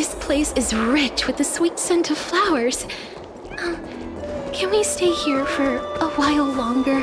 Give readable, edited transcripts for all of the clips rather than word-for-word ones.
This place is rich with the sweet scent of flowers. Can we stay here for a while longer?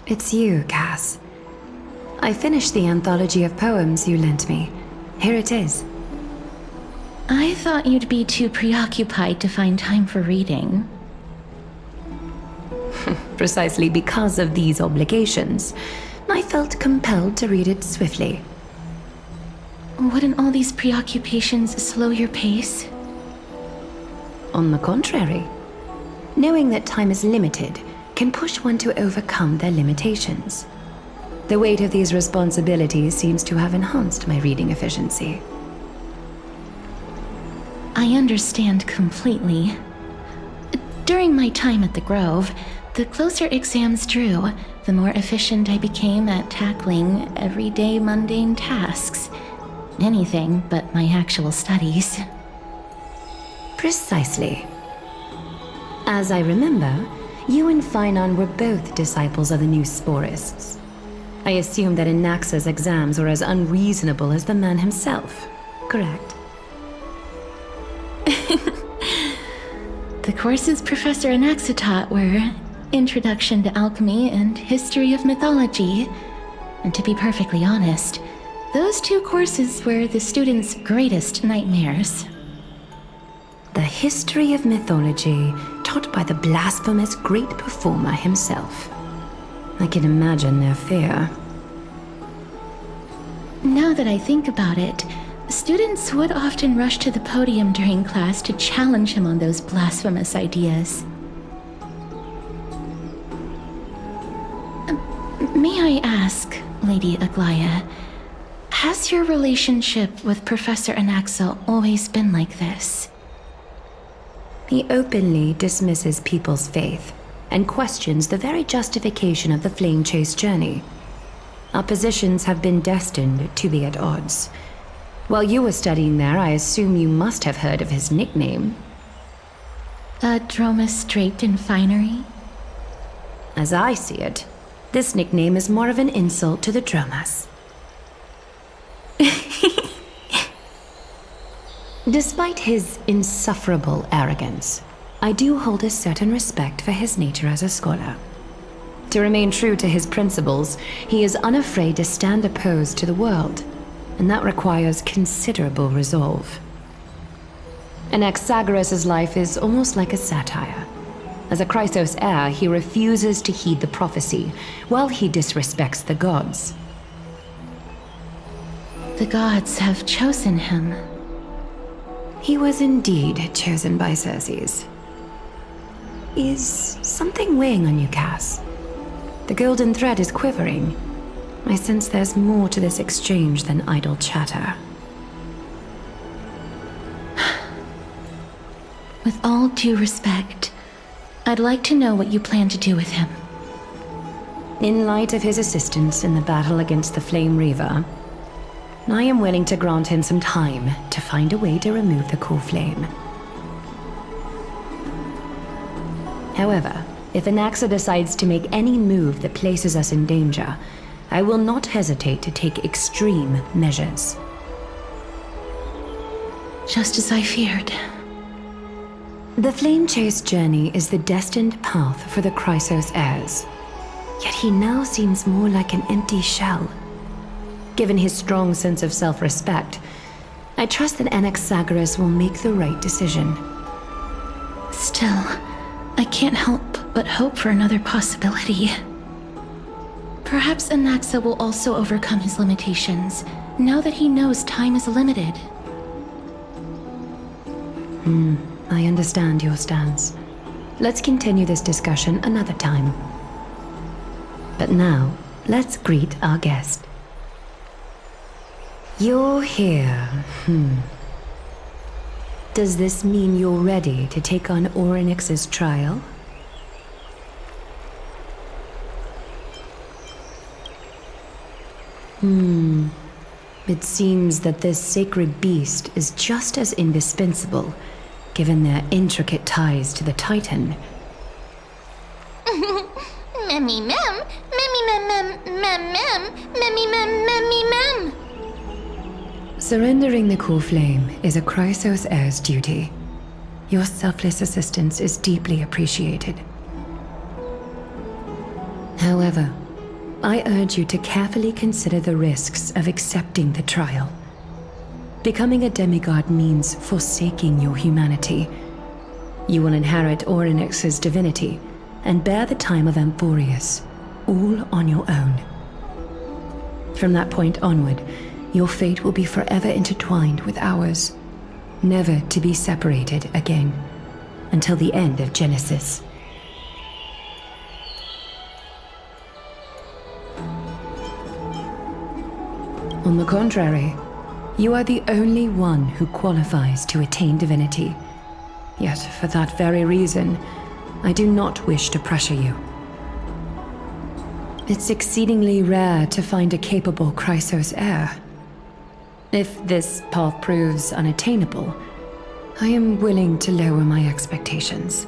It's you, Cass. I finished the anthology of poems you lent me. Here it is. I thought you'd be too preoccupied to find time for reading. Precisely because of these obligations, I felt compelled to read it swiftly. Wouldn't all these preoccupations slow your pace? On the contrary, knowing that time is limited can push one to overcome their limitations. The weight of these responsibilities seems to have enhanced my reading efficiency. I understand completely. During my time at the Grove, the closer exams drew, the more efficient I became at tackling everyday mundane tasks. Anything but my actual studies. Precisely. As I remember, you and Finon were both disciples of the new Sporists. I assume that Anaxa's exams were as unreasonable as the man himself, correct? The courses Professor Anaxa taught were Introduction to Alchemy and History of Mythology. And to be perfectly honest, those two courses were the students' greatest nightmares. The history of mythology, taught by the blasphemous great performer himself. I can imagine their fear. Now that I think about it, students would often rush to the podium during class to challenge him on those blasphemous ideas. May I ask, Lady Aglaya, has your relationship with Professor Anaxa always been like this? He openly dismisses people's faith and questions the very justification of the Flame Chase journey. Our positions have been destined to be at odds. While you were studying there, I assume you must have heard of his nickname. A Dromus draped in finery? As I see it, this nickname is more of an insult to the Dromas. Despite his insufferable arrogance, I do hold a certain respect for his nature as a scholar. To remain true to his principles, he is unafraid to stand opposed to the world, and that requires considerable resolve. Anaxagoras' life is almost like a satire. As a Chrysos heir, he refuses to heed the prophecy, while he disrespects the gods. The gods have chosen him. He was indeed chosen by Circes. Is something weighing on you, Cass? The golden thread is quivering. I sense there's more to this exchange than idle chatter. With all due respect, I'd like to know what you plan to do with him. In light of his assistance in the battle against the Flame Reaver, I am willing to grant him some time to find a way to remove the core flame. However, if Anaxa decides to make any move that places us in danger, I will not hesitate to take extreme measures. Just as I feared. The Flame Chase journey is the destined path for the Chrysos heirs. Yet he now seems more like an empty shell. Given his strong sense of self-respect, I trust that Anaxagoras will make the right decision. Still, I can't help but hope for another possibility. Perhaps Anaxa will also overcome his limitations, now that he knows time is limited. I understand your stance. Let's continue this discussion another time. But now, let's greet our guest. You're here. Does this mean you're ready to take on Orynyx's trial? It seems that this sacred beast is just as indispensable, given their intricate ties to the Titan. Memmy mem, memmy mem mem mem mem, memmy mem memmy mem. Surrendering the core flame is a Chrysos heir's duty. Your selfless assistance is deeply appreciated. However, I urge you to carefully consider the risks of accepting the trial. Becoming a demigod means forsaking your humanity. You will inherit Orynyx's divinity and bear the time of Amphorius, all on your own. From that point onward, your fate will be forever intertwined with ours, never to be separated again, until the end of Genesis. On the contrary, you are the only one who qualifies to attain divinity. Yet, for that very reason, I do not wish to pressure you. It's exceedingly rare to find a capable Chrysos heir. If this path proves unattainable, I am willing to lower my expectations.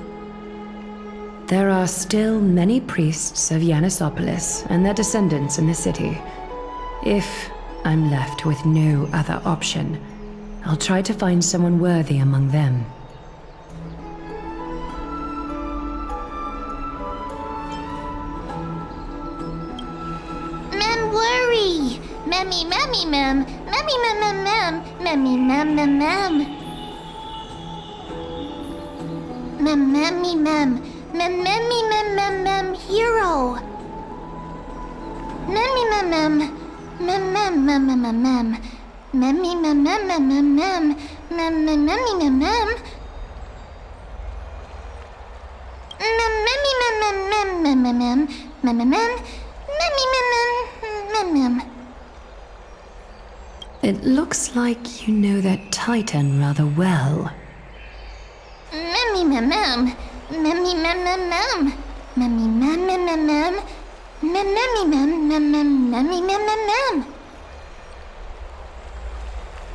There are still many priests of Yanissopolis and their descendants in the city. If I'm left with no other option, I'll try to find someone worthy among them. Mem worry. Memmy memmy mem, memmy mem mem mem, memmy mem mem mem. Mem memmy mem, mem memmy mem mem mem hero. Memmy mem mem. Mem mem mem mem mem mem, memmy mem mem mem mem mem, mem mem memmy mem mem, mem memmy mem mem mem mem mem mem mem mem, memmy mem mem mem mem. It looks like you know that Titan rather well. Memmy mem mem, memmy mem mem mem, memmy mem mem mem mem. Memmy mem mem mem memmy mem mem mem.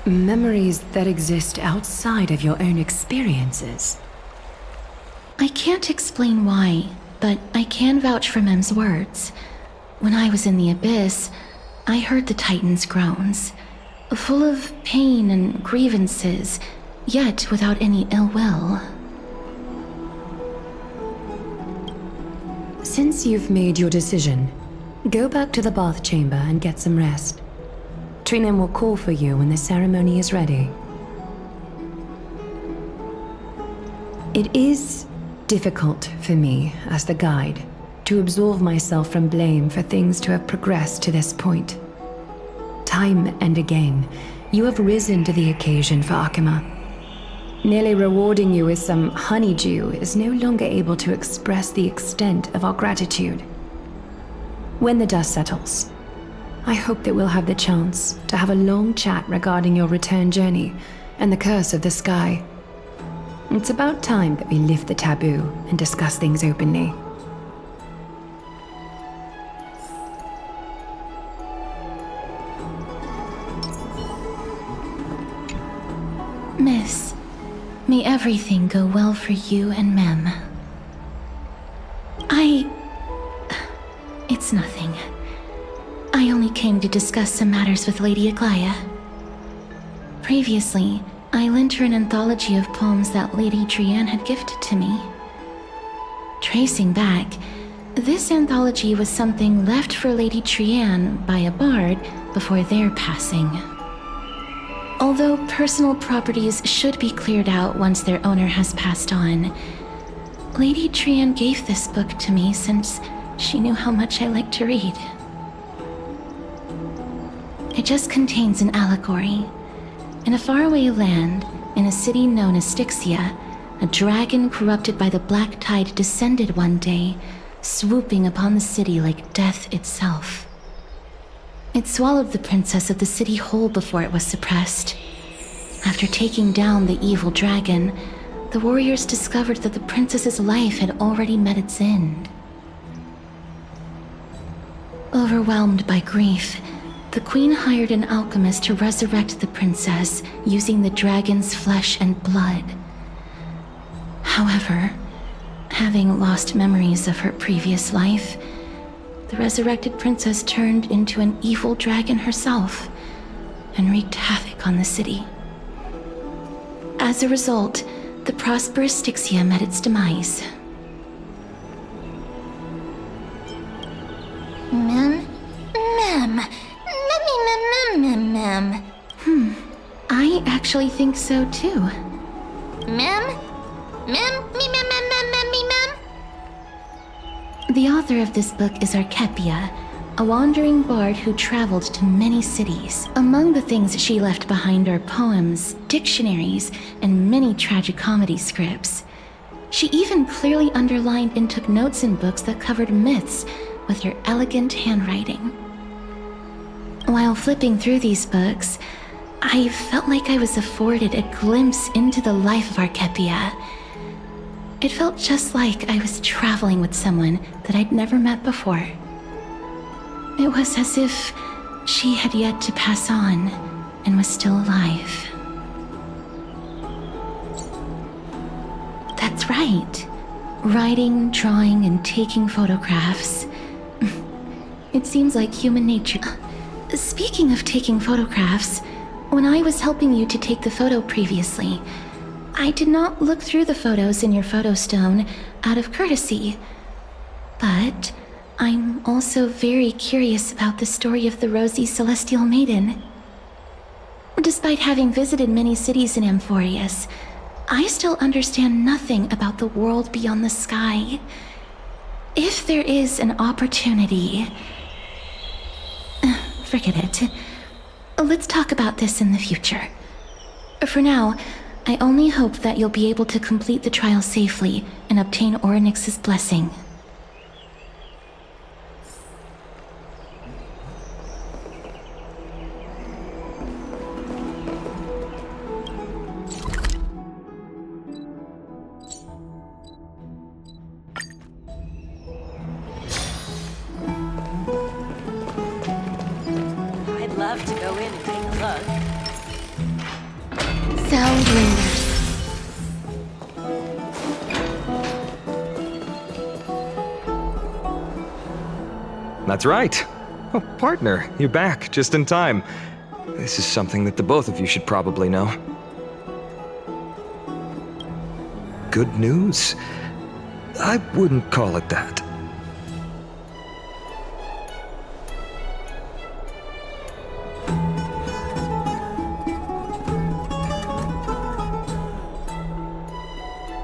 Memories that exist outside of your own experiences. I can't explain why, but I can vouch for Mem's words. When I was in the abyss, I heard the Titan's groans, full of pain and grievances, yet without any ill will. Since you've made your decision, go back to the bath chamber and get some rest. Trinem will call for you when the ceremony is ready. It is difficult for me, as the guide, to absolve myself from blame for things to have progressed to this point. Time and again, you have risen to the occasion for Akima. Nearly rewarding you with some honeydew is no longer able to express the extent of our gratitude. When the dust settles, I hope that we'll have the chance to have a long chat regarding your return journey and the curse of the sky. It's about time that we lift the taboo and discuss things openly. Miss, may everything go well for you and Mem. It's nothing. I only came to discuss some matters with Lady Aglaya. Previously, I lent her an anthology of poems that Lady Trianne had gifted to me. Tracing back, this anthology was something left for Lady Trianne by a bard before their passing. Although personal properties should be cleared out once their owner has passed on, Lady Trianne gave this book to me since she knew how much I like to read. It just contains an allegory. In a faraway land, in a city known as Styxia, a dragon corrupted by the black tide descended one day, swooping upon the city like death itself. It swallowed the princess of the city whole before it was suppressed. After taking down the evil dragon, the warriors discovered that the princess's life had already met its end. Overwhelmed by grief, the queen hired an alchemist to resurrect the princess using the dragon's flesh and blood. However, having lost memories of her previous life, the resurrected princess turned into an evil dragon herself and wreaked havoc on the city. As a result, the prosperous Styxia met its demise. I actually think so too. The author of this book is Archepia, a wandering bard who traveled to many cities. Among the things she left behind are poems, dictionaries, and many tragicomedy scripts. She even clearly underlined and took notes in books that covered myths with her elegant handwriting. While flipping through these books, I felt like I was afforded a glimpse into the life of Archepia. It felt just like I was traveling with someone that I'd never met before. It was as if she had yet to pass on and was still alive. That's right. Writing, drawing, and taking photographs. It seems like human nature. Speaking of taking photographs, when I was helping you to take the photo previously, I did not look through the photos in your photo stone out of courtesy. But I'm also very curious about the story of the Rosy Celestial Maiden. Despite having visited many cities in Amphorius, I still understand nothing about the world beyond the sky. If there is an opportunity... Forget it. Let's talk about this in the future. For now, I only hope that you'll be able to complete the trial safely and obtain Orynyx's blessing. I'd love to go in and take a look. Sound lingers. That's right. Oh, partner, you're back just in time. This is something that the both of you should probably know. Good news? I wouldn't call it that.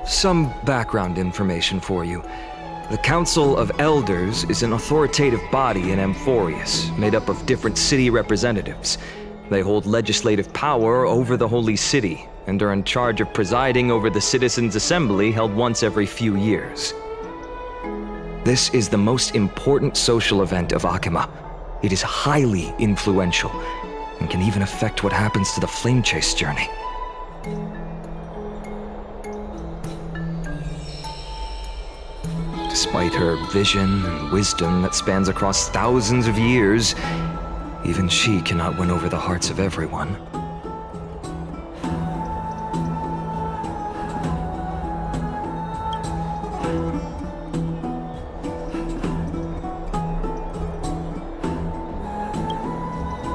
Some background information for you. The Council of Elders is an authoritative body in Amphorius, made up of different city representatives. They hold legislative power over the Holy City, and are in charge of presiding over the Citizens' Assembly held once every few years. This is the most important social event of Akima. It is highly influential, and can even affect what happens to the Flame Chase journey. Despite her vision and wisdom that spans across thousands of years, even she cannot win over the hearts of everyone.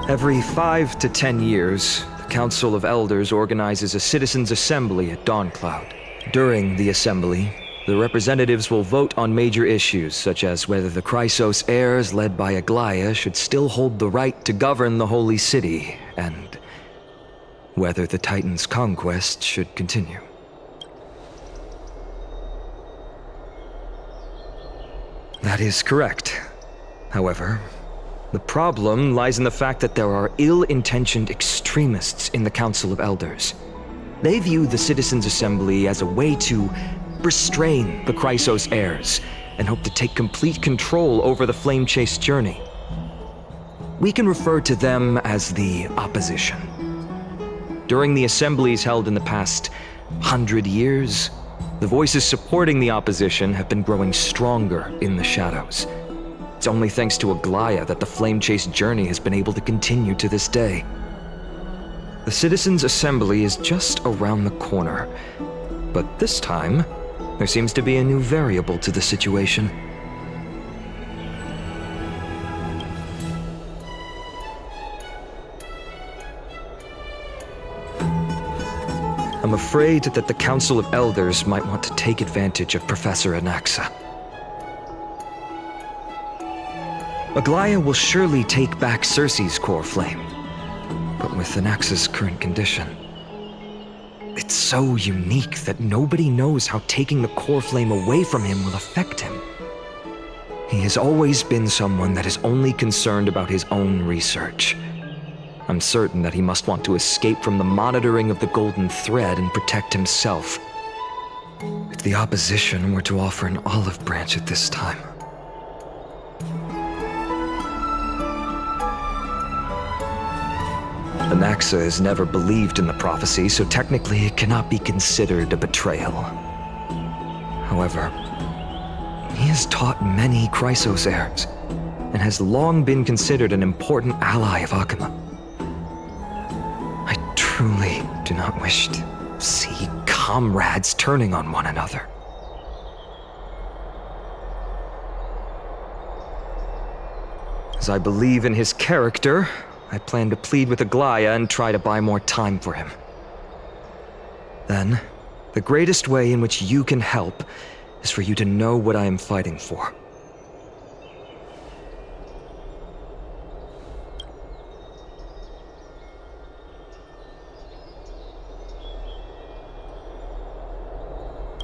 Every 5 to 10 years, the Council of Elders organizes a citizens' assembly at Dawncloud. During the assembly, the representatives will vote on major issues, such as whether the Chrysos heirs led by Aglaia should still hold the right to govern the Holy City, and whether the Titan's conquest should continue. That is correct. However, the problem lies in the fact that there are ill-intentioned extremists in the Council of Elders. They view the Citizens' Assembly as a way to restrain the Chrysos heirs and hope to take complete control over the flame-chase journey. We can refer to them as the opposition. During the assemblies held in the past 100 years, the voices supporting the opposition have been growing stronger in the shadows. It's only thanks to Aglaya that the flame-chase journey has been able to continue to this day. The Citizens' Assembly is just around the corner, but this time, there seems to be a new variable to the situation. I'm afraid that the Council of Elders might want to take advantage of Professor Anaxa. Aglaya will surely take back Circe's core flame, but with Anaxa's current condition, it's so unique that nobody knows how taking the core flame away from him will affect him. He has always been someone that is only concerned about his own research. I'm certain that he must want to escape from the monitoring of the Golden Thread and protect himself. If the opposition were to offer an olive branch at this time. Anaxa has never believed in the prophecy, so technically it cannot be considered a betrayal. However, he has taught many Chrysos heirs, and has long been considered an important ally of Akuma. I truly do not wish to see comrades turning on one another. As I believe in his character, I plan to plead with Aglaya and try to buy more time for him. Then, the greatest way in which you can help is for you to know what I am fighting for.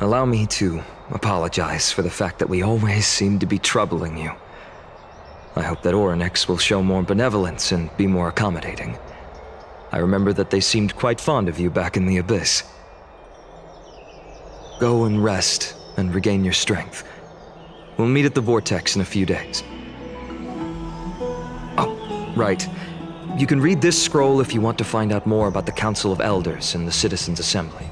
Allow me to apologize for the fact that we always seem to be troubling you. I hope that Orynyx will show more benevolence and be more accommodating. I remember that they seemed quite fond of you back in the Abyss. Go and rest and regain your strength. We'll meet at the Vortex in a few days. Oh, right. You can read this scroll if you want to find out more about the Council of Elders and the Citizens' Assembly.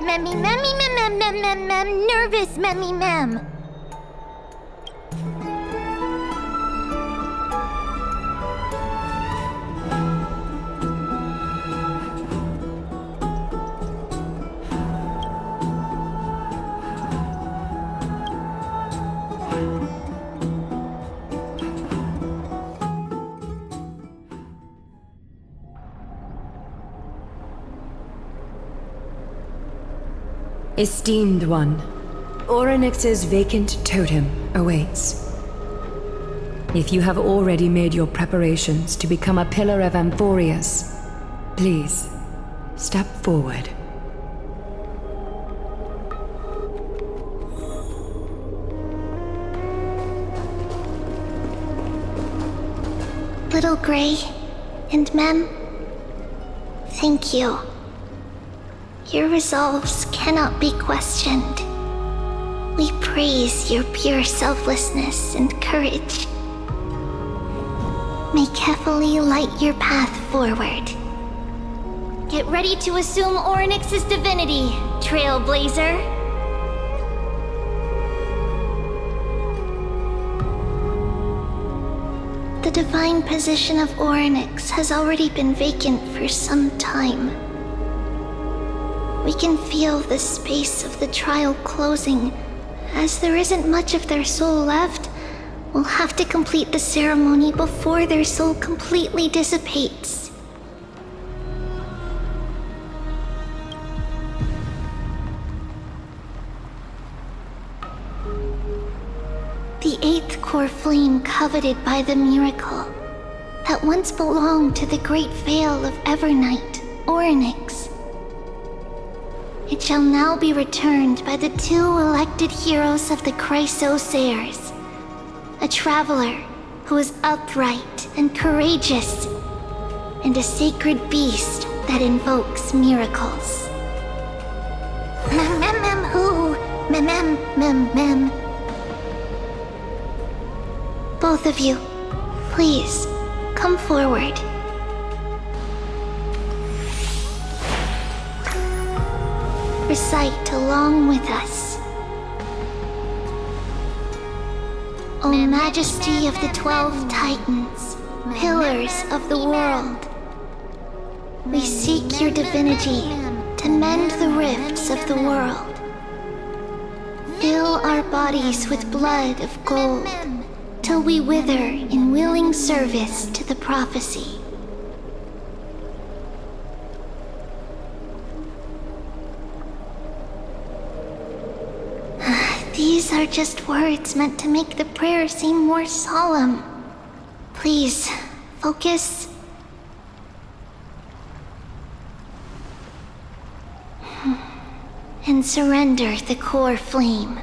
Memmy, memmy, mem, mem, mem, mem, nervous, memmy, mem. Esteemed one, Orynyx's vacant totem awaits. If you have already made your preparations to become a pillar of Amphorius, please, step forward. Little Grey and Mem, thank you. Your resolves cannot be questioned. We praise your pure selflessness and courage. May Kefali light your path forward. Get ready to assume Orynyx's divinity, Trailblazer. The divine position of Orynyx has already been vacant for some time. We can feel the space of the trial closing. As there isn't much of their soul left, we'll have to complete the ceremony before their soul completely dissipates. The eighth core flame coveted by the miracle that once belonged to the great Veil of Evernight, Orynyx. It shall now be returned by the two elected heroes of the Chrysosairs. A traveler who is upright and courageous, and a sacred beast that invokes miracles. Mem mem mem who? Mem mem mem mem. Both of you, please, come forward. Recite along with us. O Majesty of the 12 Titans, pillars of the world, we seek your divinity to mend the rifts of the world. Fill our bodies with blood of gold till we wither in willing service to the prophecy. These are just words meant to make the prayer seem more solemn. Please, focus. And surrender the core flame.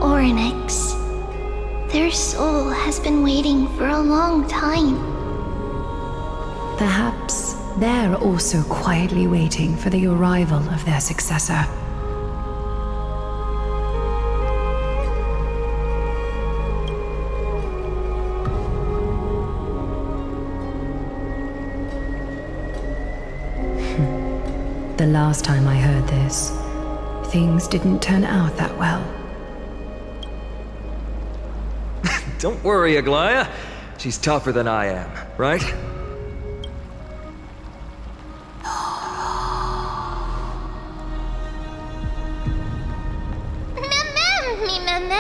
Orynyx. Their soul has been waiting for a long time. Perhaps they're also quietly waiting for the arrival of their successor. The last time I heard this, things didn't turn out that well. Don't worry, Aglaya. She's tougher than I am, right? Me mem.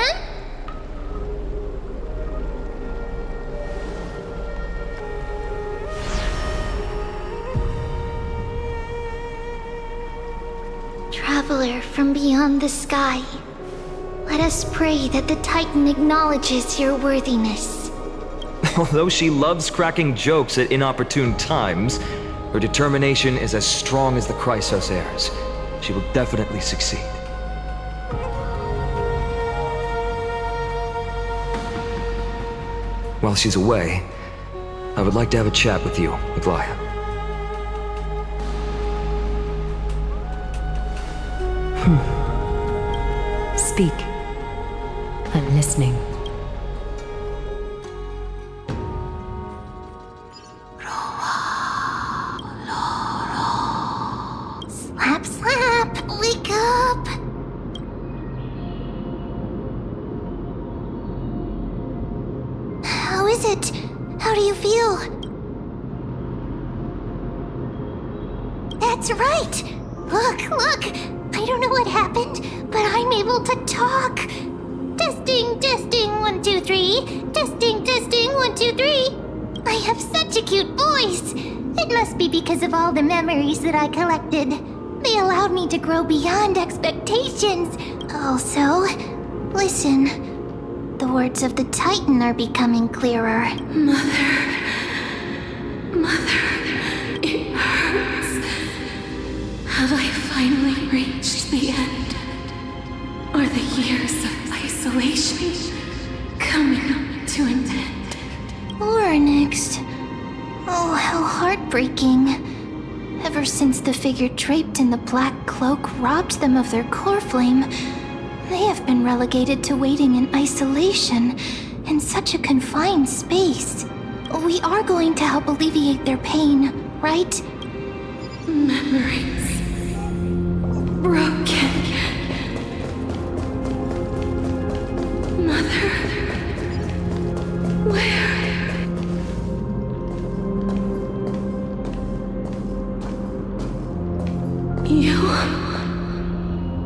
Traveler from beyond the sky, let Let us pray that the Titan acknowledges your worthiness. Although she loves cracking jokes at inopportune times, her determination is as strong as the Chrysos heirs. She will definitely succeed. While she's away, I would like to have a chat with you, Aglaya. Speak. I'm listening. Slap, slap! Wake up! How is it? How do you feel? That's right! Look! I don't know what happened, but I'm able to talk! Testing, 1, 2, 3. Testing, 1, 2, 3. I have such a cute voice! It must be because of all the memories that I collected. They allowed me to grow beyond expectations. Also, listen. The words of the Titan are becoming clearer. Mother, it hurts. Have I finally reached the end? Are the years of isolation coming to an end? Onyx. Oh, how heartbreaking. Ever since the figure draped in the black cloak robbed them of their core flame, they have been relegated to waiting in isolation in such a confined space. We are going to help alleviate their pain, right? Memories broken. Mother, where?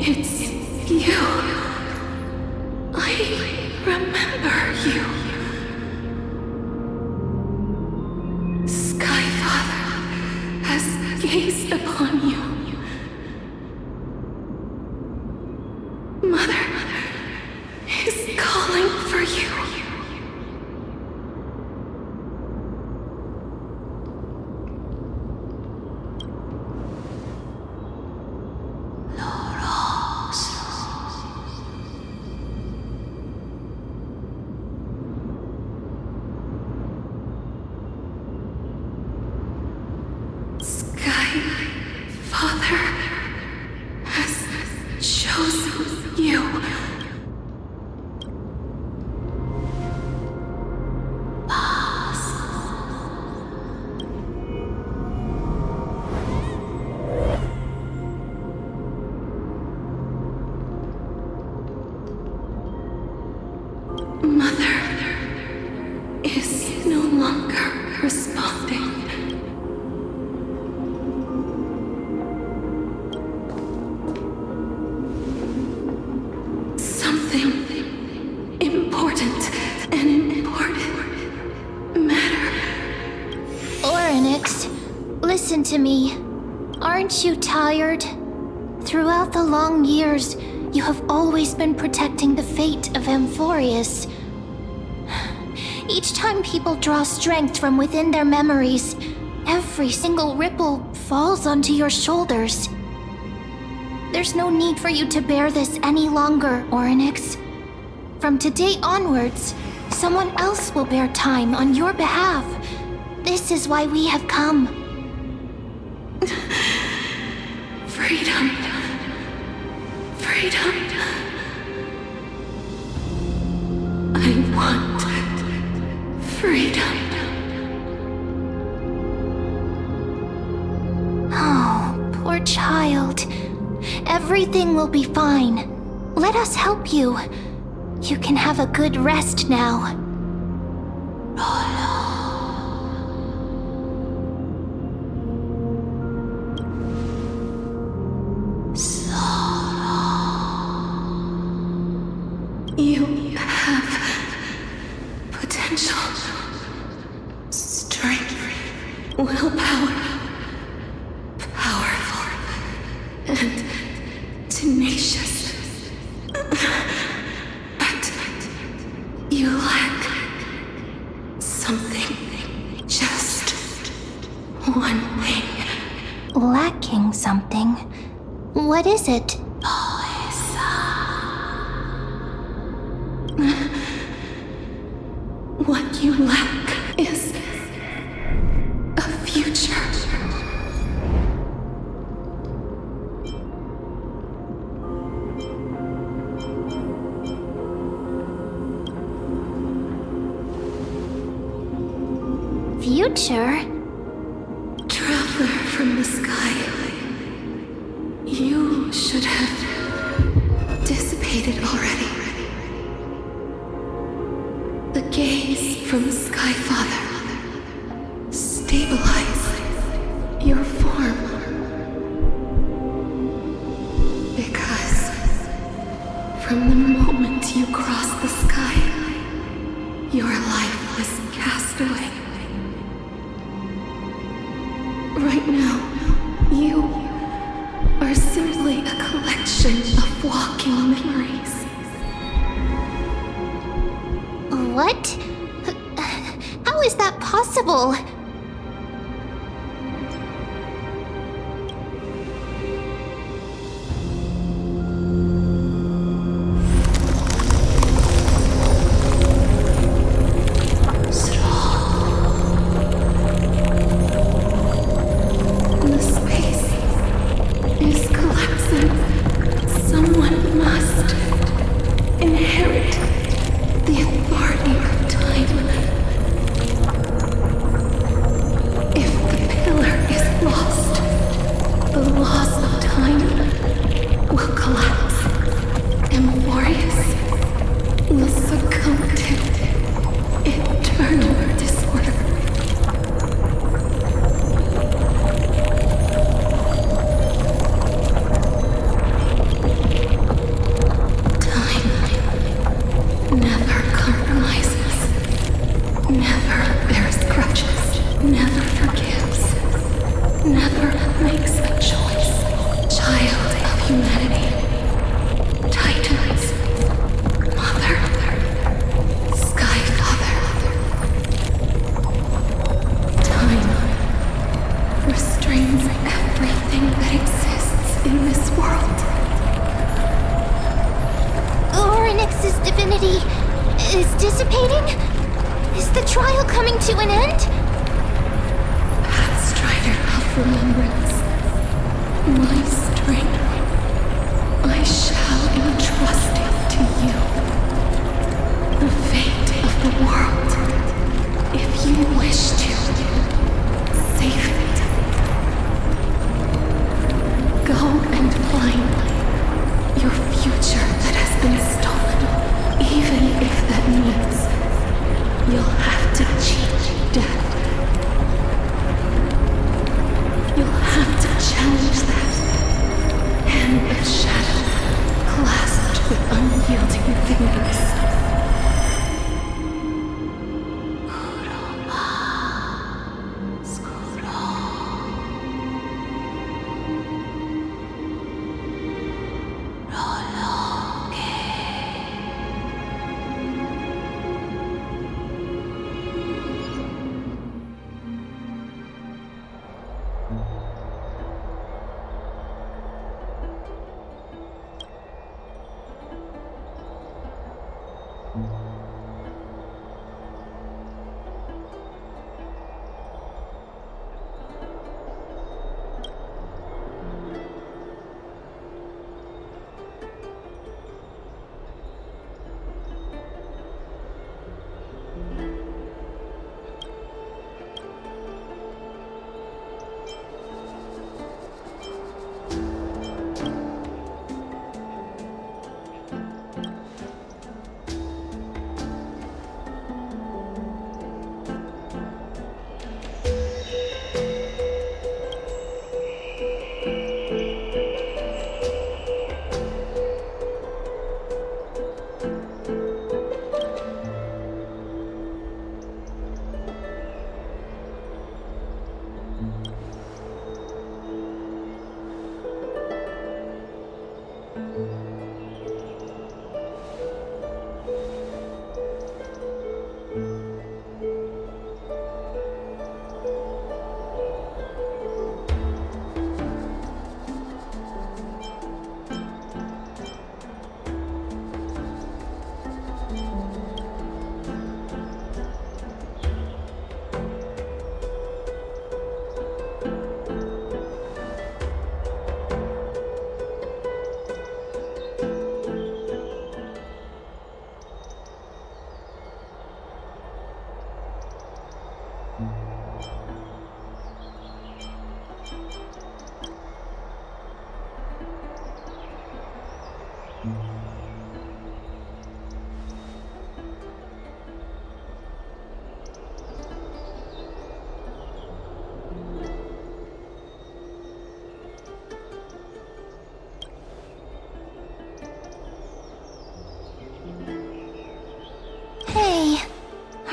It's you. I remember you. Skyfather has gazed upon you. Mother is calling for you. Father has chosen you. Mother is no longer responding. Listen to me. Aren't you tired? Throughout the long years, you have always been protecting the fate of Amphorius. Each time people draw strength from within their memories, every single ripple falls onto your shoulders. There's no need for you to bear this any longer, Orynyx. From today onwards, someone else will bear time on your behalf. This is why we have come. Freedom. I want freedom. Oh, poor child. Everything will be fine. Let us help you. You can have a good rest now. You have potential, strength, willpower, powerful, and tenacious. something. Just one thing. Lacking something. What is it? What you lack is a future. Future? Traveler from the sky. You should have dissipated already. The gaze from Sky Father stabilized your form. Because from the moment you crossed the sky, your life was cast away. Right now, you are simply a collection of walking memories. What? How is that possible? The space is collapsing. Someone must inherit the authority of time. If the pillar is lost, the laws of time will collapse. Amphorius will succumb to eternal disorder. Time never compromises, never bears grudges, never forgives, never makes a choice. Child of humanity, Titans, Mother, Sky Father. Time restrains everything that exists in this world. Orynyx's divinity is dissipating? Is the trial coming to an end? Pathstrider of remembrance, my strength, I shall entrust it to you. The fate of the world, if you wish to save it. Go and find your future that has been stolen, even if that means you'll have to cheat death. You'll have to challenge that hand of shadow clasped with unyielding fingers.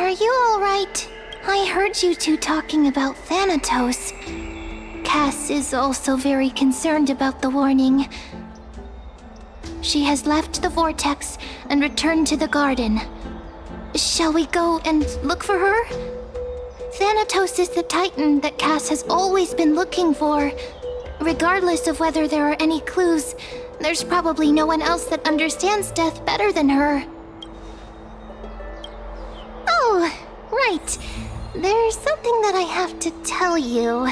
Are you alright? I heard you two talking about Thanatos. Cass is also very concerned about the warning. She has left the vortex and returned to the garden. Shall we go and look for her? Thanatos is the Titan that Cass has always been looking for. Regardless of whether there are any clues, there's probably no one else that understands death better than her. Oh, right. There's something that I have to tell you.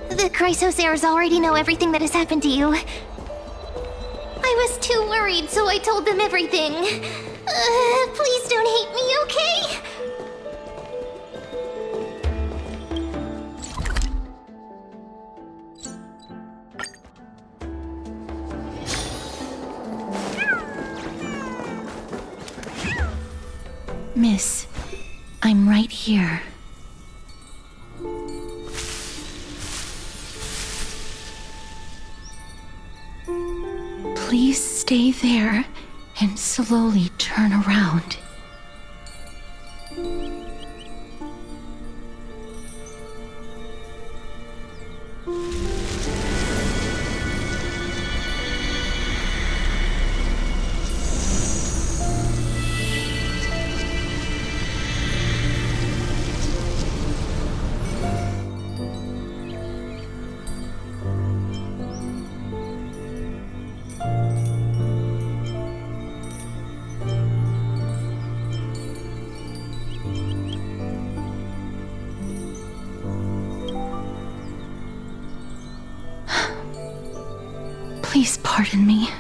The Chrysos heirs already know everything that has happened to you. I was too worried, so I told them everything. Please don't hate me, okay? Miss, I'm right here. Please stay there and slowly turn around. Please pardon me.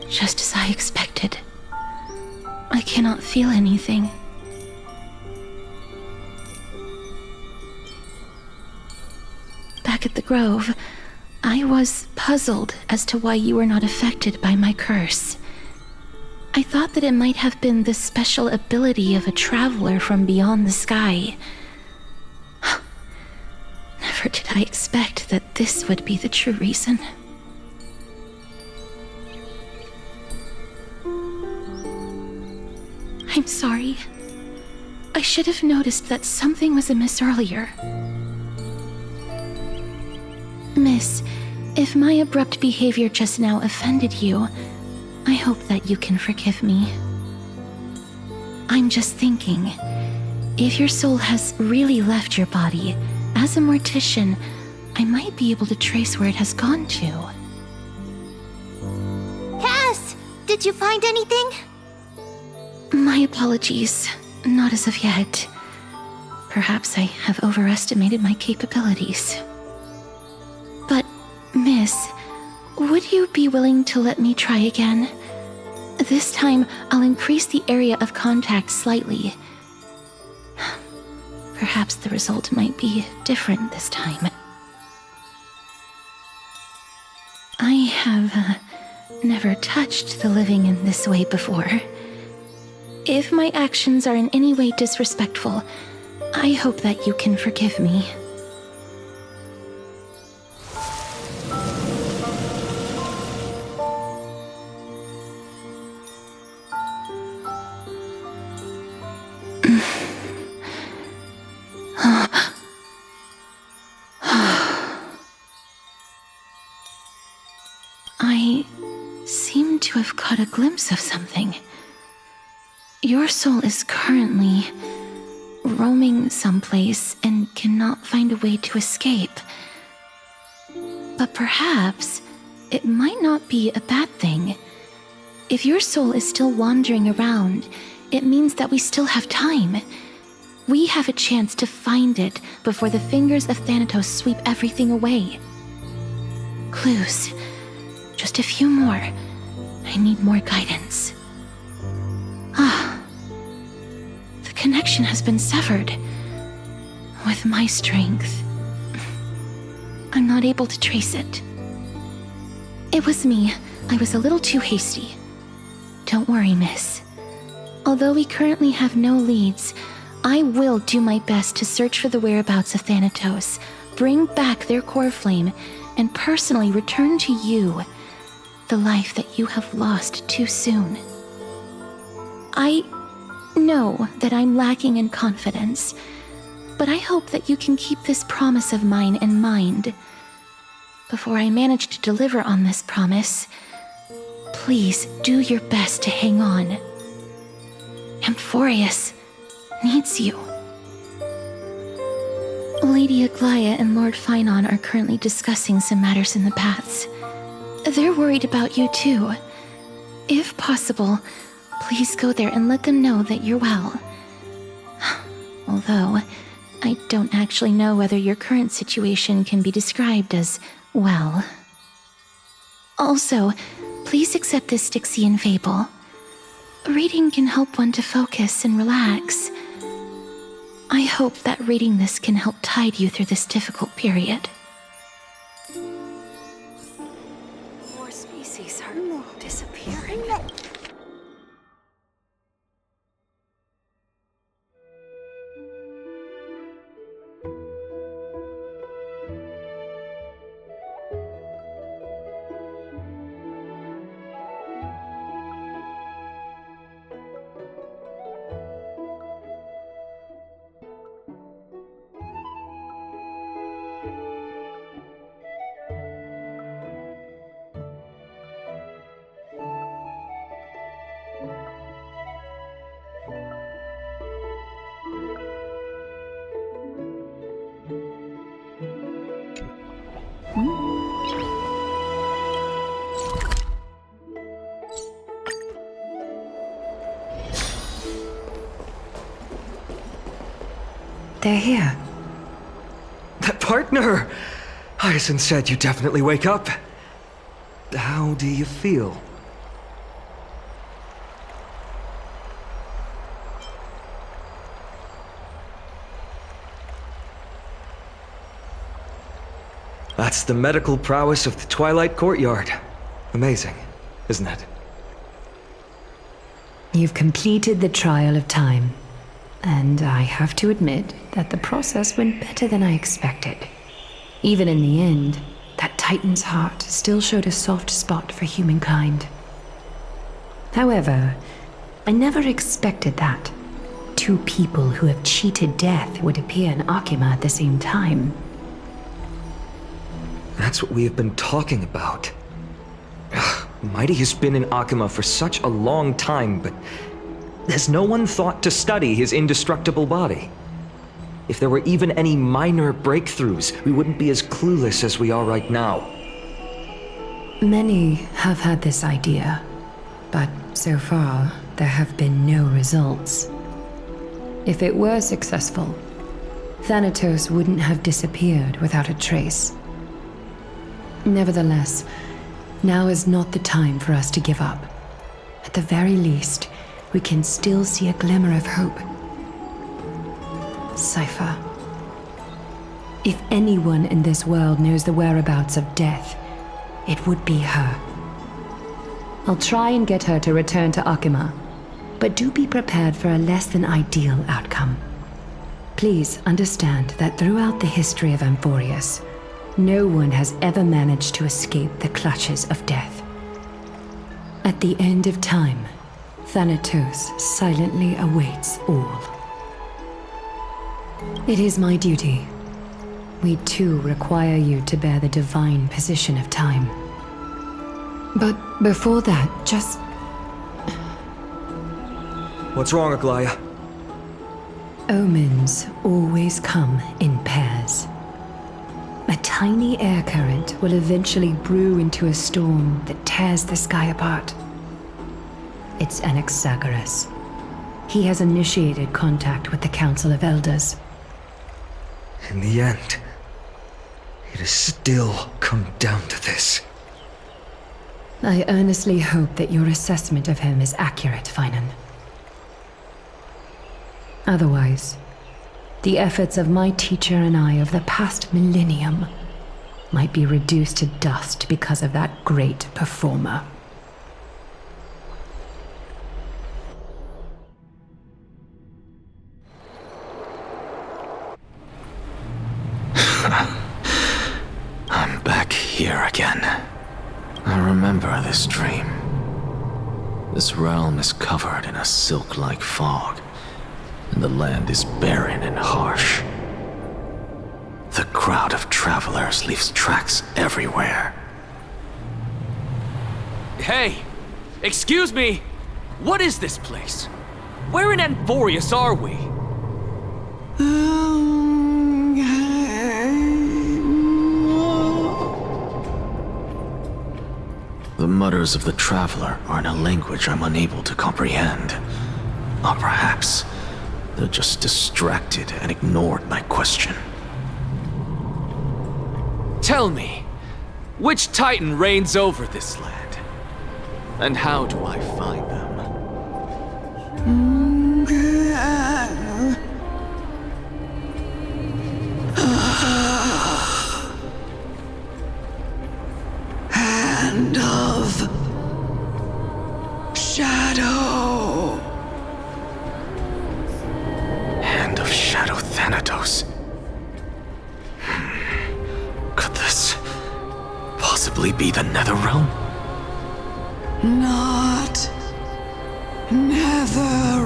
Just as I expected. I cannot feel anything. Back at the Grove, I was puzzled as to why you were not affected by my curse. I thought that it might have been the special ability of a traveler from beyond the sky. Never did I expect that this would be the true reason. I'm sorry. I should have noticed that something was amiss earlier. Miss, if my abrupt behavior just now offended you, I hope that you can forgive me. I'm just thinking, if your soul has really left your body, as a mortician, I might be able to trace where it has gone to. Cass! Did you find anything? My apologies. Not as of yet. Perhaps I have overestimated my capabilities. But, Miss, would you be willing to let me try again? This time, I'll increase the area of contact slightly. Perhaps the result might be different this time. I have never touched the living in this way before. If my actions are in any way disrespectful, I hope that you can forgive me. I seem to have caught a glimpse of something. Your soul is currently roaming someplace and cannot find a way to escape. But perhaps it might not be a bad thing. If your soul is still wandering around, it means that we still have time. We have a chance to find it before the fingers of Thanatos sweep everything away. clues. Just a few more. I need more guidance. The connection has been severed. With my strength, I'm not able to trace it. It was me. I was a little too hasty. Don't worry, miss. Although we currently have no leads, I will do my best to search for the whereabouts of Thanatos, bring back their core flame, and personally return to you the life that you have lost too soon. I know that I'm lacking in confidence, but I hope that you can keep this promise of mine in mind. Before I manage to deliver on this promise, please do your best to hang on. Amphorius needs you. Lady Aglaya and Lord Finon are currently discussing some matters in the paths. They're worried about you too. If possible, please go there and let them know that you're well. Although, I don't actually know whether your current situation can be described as well. Also, please accept this Styxian fable. Reading can help one to focus and relax. I hope that reading this can help tide you through this difficult period. More species are disappearing. They're here. Partner! Hyacinth said you definitely wake up. How do you feel? That's the medical prowess of the Twilight Courtyard. Amazing, isn't it? You've completed the trial of time, and I have to admit that the process went better than I expected. Even in the end, that Titan's heart still showed a soft spot for humankind. However, I never expected that two people who have cheated death would appear in Akima at the same time. That's what we have been talking about. Mighty has been in Akima for such a long time, but has no one thought to study his indestructible body? If there were even any minor breakthroughs, we wouldn't be as clueless as we are right now. Many have had this idea, but so far, there have been no results. If it were successful, Thanatos wouldn't have disappeared without a trace. Nevertheless, now is not the time for us to give up. At the very least, we can still see a glimmer of hope. Cypher. If anyone in this world knows the whereabouts of death, it would be her. I'll try and get her to return to Akima, but do be prepared for a less than ideal outcome. Please understand that throughout the history of Amphorius, no one has ever managed to escape the clutches of death. At the end of time, Thanatos silently awaits all. It is my duty. We too require you to bear the divine position of time. But before that, just... What's wrong, Aglaya? Omens always come in pairs. A tiny air current will eventually brew into a storm that tears the sky apart. It's Anaxagoras. He has initiated contact with the Council of Elders. In the end, It has still come down to this. I earnestly hope that your assessment of him is accurate, Finan. Otherwise, the efforts of my teacher and I of the past millennium might be reduced to dust because of that great performer. I'm back here again. I remember this dream. This realm is covered in a silk-like fog, and the land is barren and harsh. The crowd of travelers leaves tracks everywhere. Hey! Excuse me! What is this place? Where in Amphorius are we? The mutters of the traveler are in a language I'm unable to comprehend. Or perhaps they're just distracted and ignored my question. Tell me, which Titan reigns over this land? And how do I find them? Hand of Shadow. Hand of Shadow Thanatos. Could this possibly be the Netherrealm? Not Netherrealm.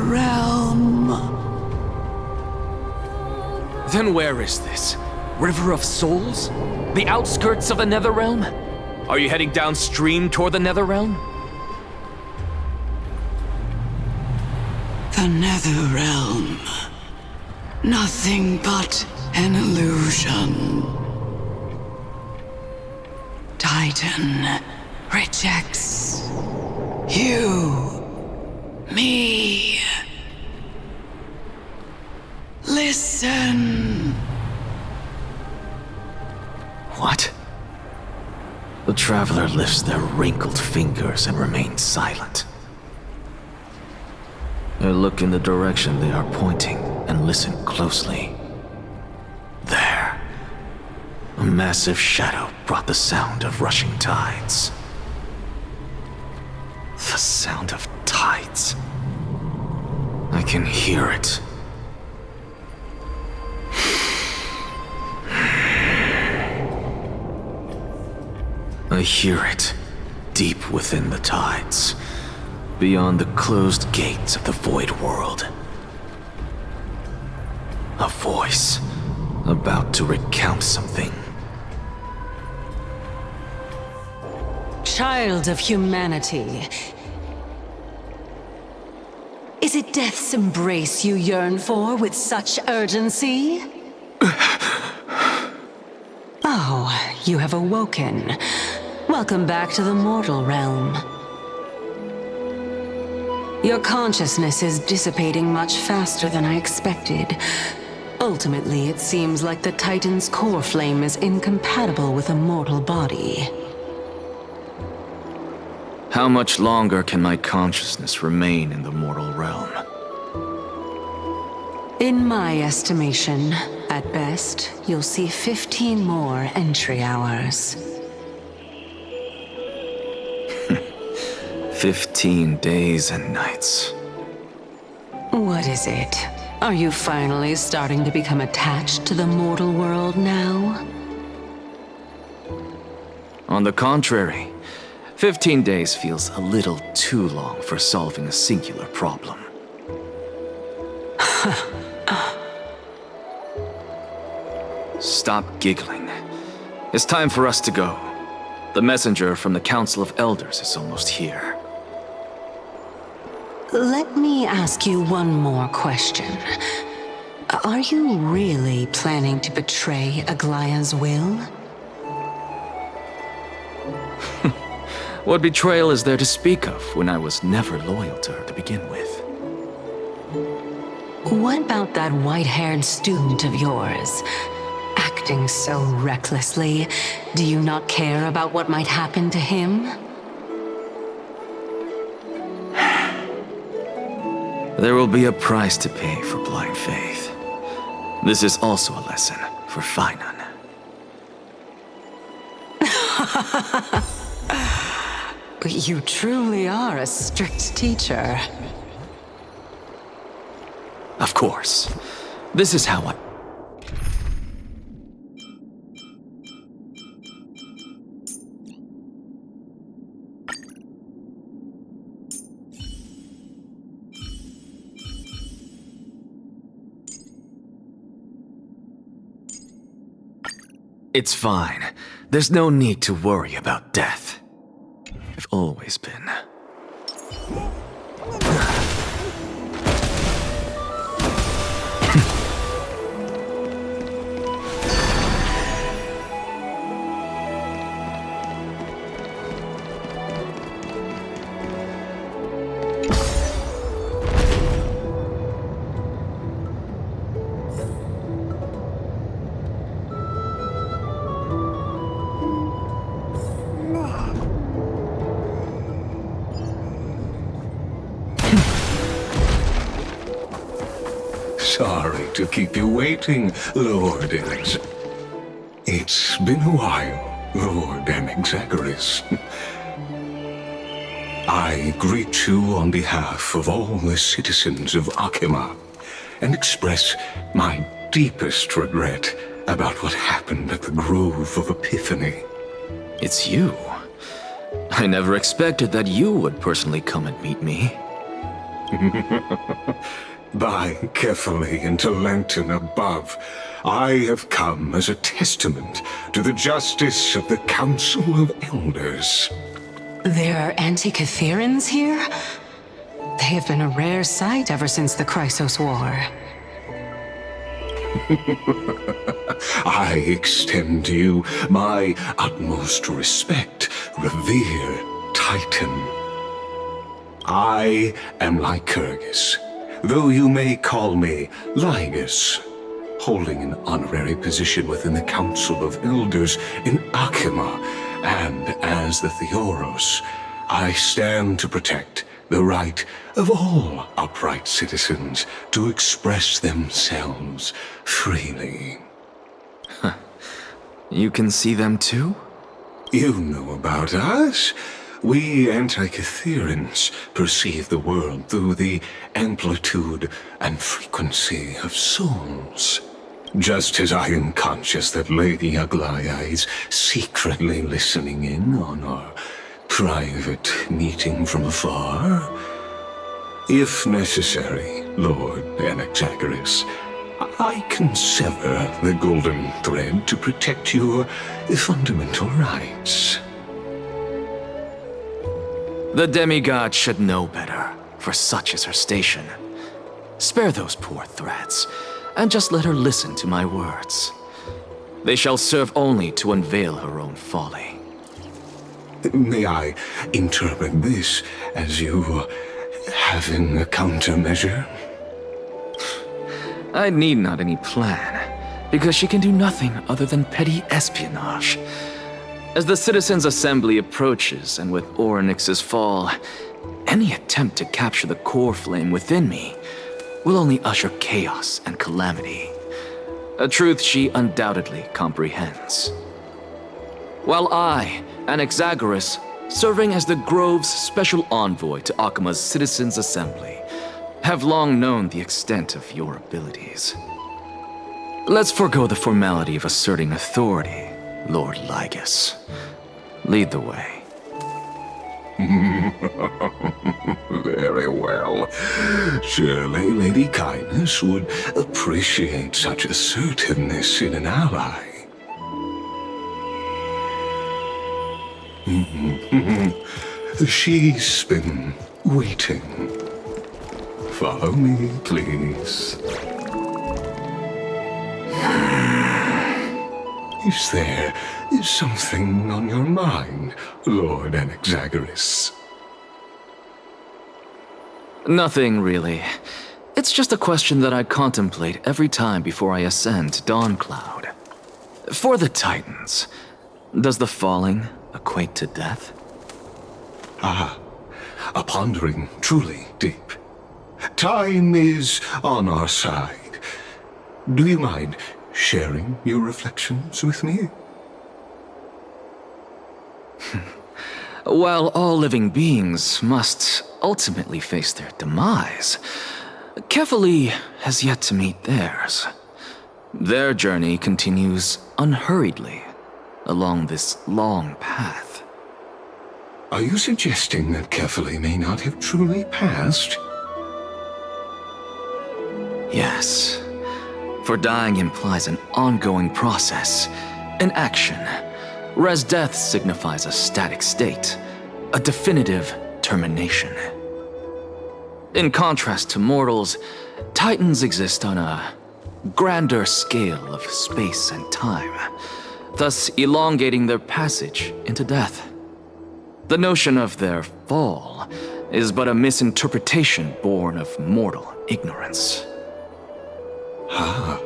Then where is this? River of Souls? The outskirts of the Netherrealm? Are you heading downstream toward the Netherrealm? The Netherrealm. Nothing but an illusion. Titan rejects you, me. Listen. What? The traveler lifts their wrinkled fingers and remains silent. I look in the direction they are pointing and listen closely. There. A massive shadow brought the sound of rushing tides. The sound of tides. I can hear it. I hear it, deep within the tides, beyond the closed gates of the void world. A voice, about to recount something. Child of humanity, is it death's embrace you yearn for with such urgency? Oh, you have awoken. Welcome back to the mortal realm. Your consciousness is dissipating much faster than I expected. Ultimately, it seems like the Titan's core flame is incompatible with a mortal body. How much longer can my consciousness remain in the mortal realm? In my estimation, at best, you'll see 15 more entry hours. 15 days and nights. What is it? Are you finally starting to become attached to the mortal world now? On the contrary, 15 days feels a little too long for solving a singular problem. Stop giggling. It's time for us to go. The messenger from the Council of Elders is almost here. Let me ask you one more question. Are you really planning to betray Aglaya's will? What betrayal is there to speak of when I was never loyal to her to begin with? What about that white-haired student of yours? acting so recklessly. Do you not care about what might happen to him? There will be a price to pay for blind faith. This is also a lesson for Finan. You truly are a strict teacher. Of course. This is how I... It's fine. There's no need to worry about death. I've always been. Sorry to keep you waiting, Lord Enix. It's been a while, Lord Enixagaris. I greet you on behalf of all the citizens of Akima and express my deepest regret about what happened at the Grove of Epiphany. It's you. I never expected that you would personally come and meet me. By carefully into Lantern above, I have come as a testament to the justice of the Council of Elders. There are Antikytherans here? They have been a rare sight ever since the Chrysos War. I extend to you my utmost respect, revered Titan. I am Lycurgus, though you may call me Lygus, holding an honorary position within the Council of Elders in Akima, and as the Theoros, I stand to protect the right of all upright citizens to express themselves freely. You can see them too? You know about us. We Antikytherans perceive the world through the amplitude and frequency of souls. Just as I am conscious that Lady Aglaya is secretly listening in on our private meeting from afar. If necessary, Lord Enixagaris, I can sever the golden thread to protect your fundamental rights. The demigod should know better, for such is her station. Spare those poor threats, and just let her listen to my words. They shall serve only to unveil her own folly. May I interpret this as you having a countermeasure? I need not any plan, because she can do nothing other than petty espionage. As the Citizens' Assembly approaches, and with Orynyx's fall, any attempt to capture the core flame within me will only usher chaos and calamity. A truth she undoubtedly comprehends. While I, Enixagaris, serving as the Grove's special envoy to Akima's Citizens' Assembly, have long known the extent of your abilities. Let's forego the formality of asserting authority, Lord Lygus. Lead the way. Very well. Surely Lady Kindness would appreciate such assertiveness in an ally. She's been waiting. Follow me, please. Is there something on your mind, Lord Enixagaris? Nothing, really. It's just a question that I contemplate every time before I ascend to Dawncloud. For the Titans, does the falling equate to death? Ah, a pondering truly deep. Time is on our side. Do you mind sharing your reflections with me? While all living beings must ultimately face their demise, Kefali has yet to meet theirs. Their journey continues unhurriedly along this long path. Are you suggesting that Kefali may not have truly passed? Yes, for dying implies an ongoing process, an action, whereas death signifies a static state, a definitive termination. In contrast to mortals, Titans exist on a grander scale of space and time, thus elongating their passage into death. The notion of their fall is but a misinterpretation born of mortal ignorance. Ah,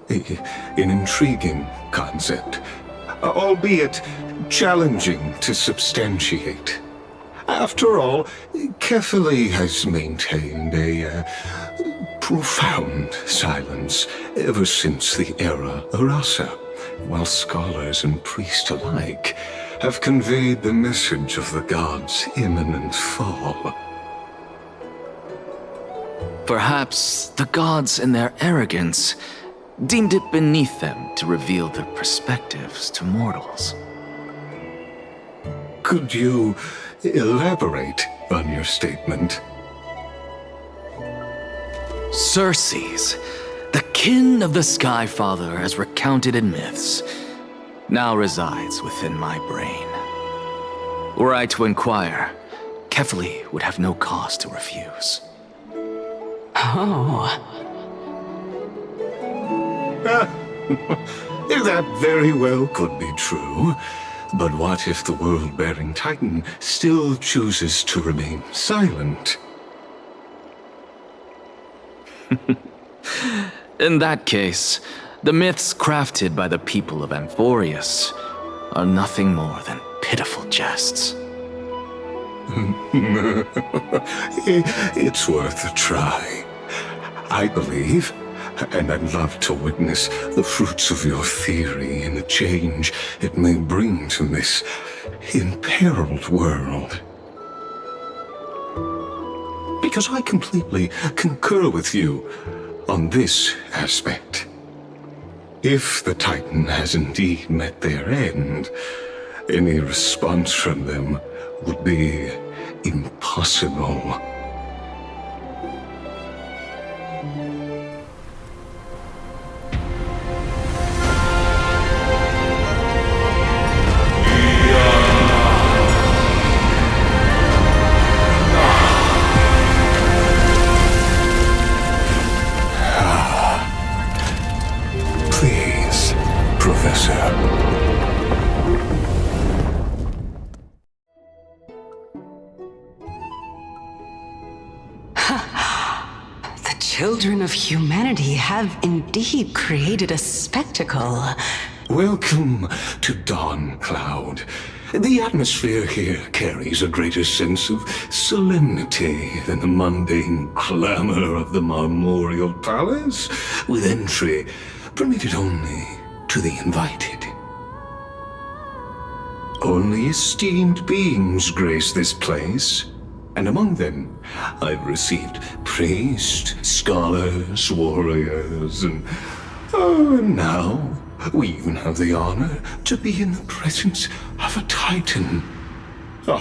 an intriguing concept, albeit challenging to substantiate. After all, Kefali has maintained a profound silence ever since the era Arasa, while scholars and priests alike have conveyed the message of the gods' imminent fall. Perhaps the gods, in their arrogance, deemed it beneath them to reveal their perspectives to mortals. Could you elaborate on your statement? Circes, the kin of the Sky Father as recounted in myths, now resides within my brain. Were I to inquire, Kefali would have no cause to refuse. Oh. That very well could be true. But what if the world-bearing Titan still chooses to remain silent? In that case, the myths crafted by the people of Amphorius are nothing more than pitiful jests. It's worth a try. I believe, and I'd love to witness the fruits of your theory and the change it may bring to this imperiled world. Because I completely concur with you on this aspect. If the Titan has indeed met their end, any response from them would be impossible. Please, Professor. The children of humanity have indeed created a spectacle. Welcome to Dawn Cloud. The atmosphere here carries a greater sense of solemnity than the mundane clamor of the Marmorial Palace, with entry permitted only to the invited. Only esteemed beings grace this place, and among them I've received priests, scholars, warriors, and now we even have the honor to be in the presence of a Titan. Oh,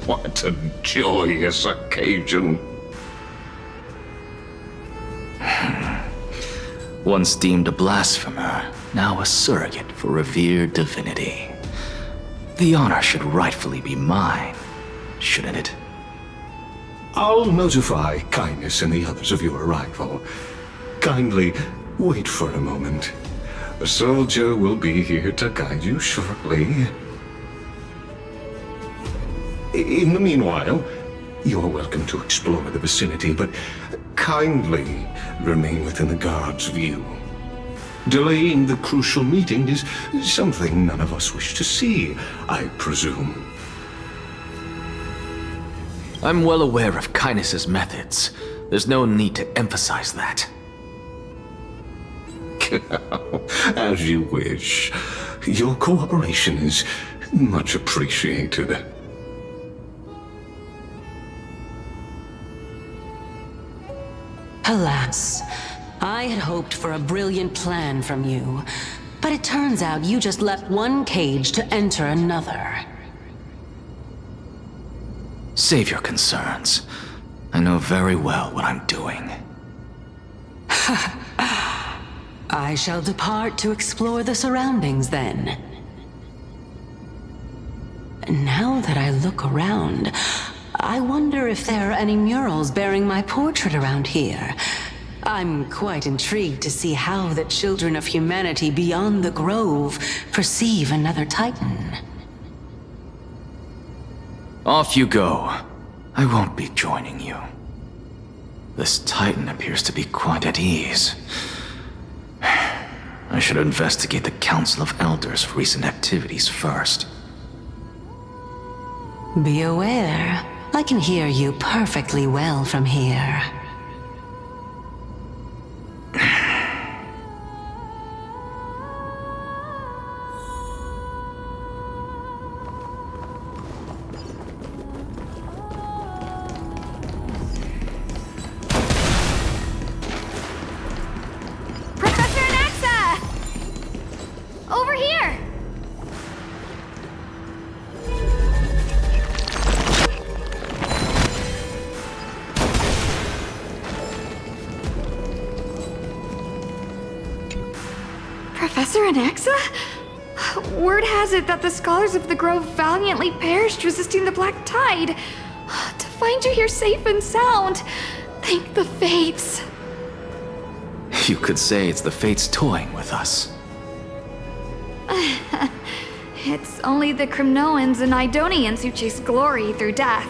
what a joyous occasion. Once deemed a blasphemer, now a surrogate for revered divinity. The honor should rightfully be mine, shouldn't it? I'll notify Kindness and the others of your arrival. Kindly wait for a moment. A soldier will be here to guide you shortly. In the meanwhile, you're welcome to explore the vicinity, but kindly remain within the guard's view. Delaying the crucial meeting is something none of us wish to see, I presume. I'm well aware of Kindness's methods. There's no need to emphasize that. As you wish. Your cooperation is much appreciated. Alas, I had hoped for a brilliant plan from you, but it turns out you just left one cage to enter another. Save your concerns. I know very well what I'm doing. I shall depart to explore the surroundings then. Now that I look around, I wonder if there are any murals bearing my portrait around here. I'm quite intrigued to see how the children of humanity beyond the Grove perceive another Titan. Off you go. I won't be joining you. This Titan appears to be quite at ease. I should investigate the Council of Elders' recent activities first. Be aware, I can hear you perfectly well from here. Professor Anaxa? Word has it that the scholars of the Grove valiantly perished resisting the Black Tide. To find you here safe and sound, thank the Fates. You could say it's the Fates toying with us. It's only the Krymnoans and Idonians who chase glory through death.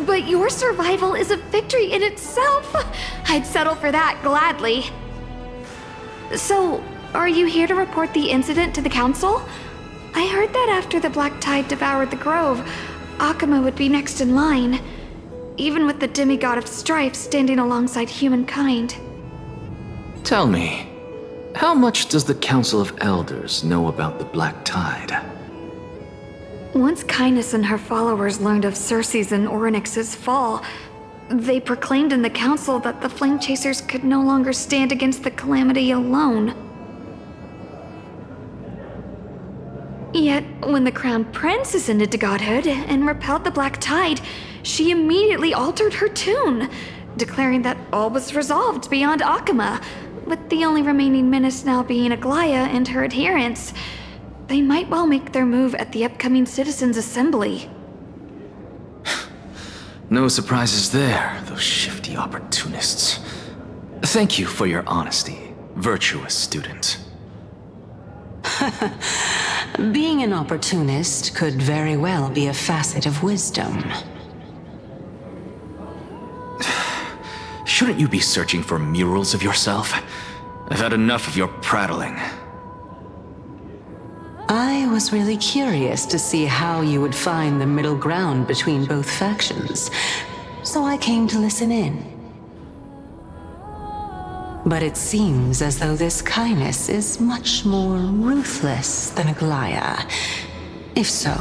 But your survival is a victory in itself. I'd settle for that gladly. So, are you here to report the incident to the Council? I heard that after the Black Tide devoured the Grove, Akuma would be next in line, even with the demigod of strife standing alongside humankind. Tell me, how much does the Council of Elders know about the Black Tide? Once Kindness and her followers learned of Circe's and Orynyx's fall, they proclaimed in the Council that the Flame Chasers could no longer stand against the calamity alone. Yet, when the Crown Prince ascended to godhood and repelled the Black Tide, she immediately altered her tune, declaring that all was resolved beyond Akuma, with the only remaining menace now being Aglaya and her adherents. They might well make their move at the upcoming Citizens' Assembly. No surprises there, those shifty opportunists. Thank you for your honesty, virtuous student. Being an opportunist could very well be a facet of wisdom. Shouldn't you be searching for murals of yourself? I've had enough of your prattling. I was really curious to see how you would find the middle ground between both factions, so I came to listen in. But it seems as though this Kindness is much more ruthless than Aglaya. If so,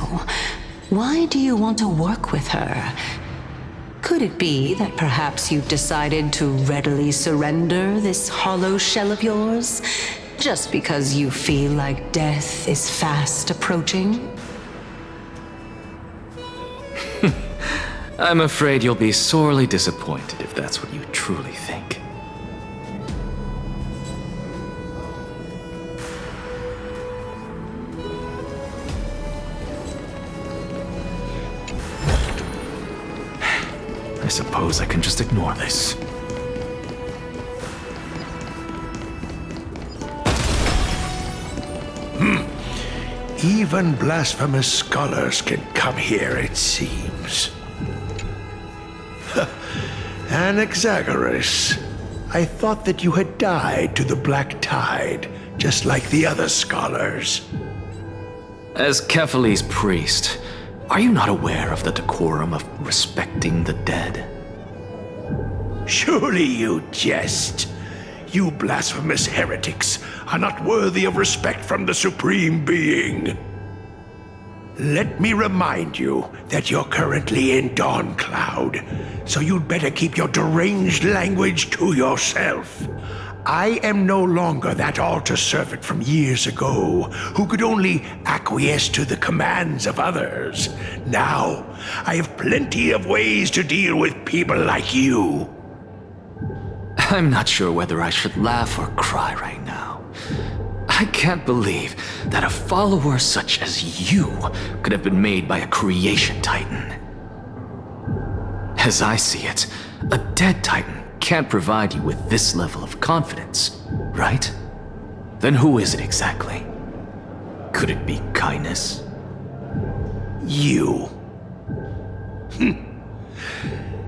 why do you want to work with her? Could it be that perhaps you've decided to readily surrender this hollow shell of yours, just because you feel like death is fast approaching? I'm afraid you'll be sorely disappointed if that's what you truly think. I suppose I can just ignore this. Even blasphemous scholars can come here, it seems. Anaxagoras, I thought that you had died to the Black Tide, just like the other scholars. As Kefali's priest, are you not aware of the decorum of respecting the dead? Surely you jest. You blasphemous heretics are not worthy of respect from the Supreme Being. Let me remind you that you're currently in Dawn Cloud, so you'd better keep your deranged language to yourself. I am no longer that altar servant from years ago who could only acquiesce to the commands of others. Now, I have plenty of ways to deal with people like you. I'm not sure whether I should laugh or cry right now. I can't believe that a follower such as you could have been made by a creation titan. As I see it, a dead titan can't provide you with this level of confidence, right? Then who is it exactly? Could it be kindness? You.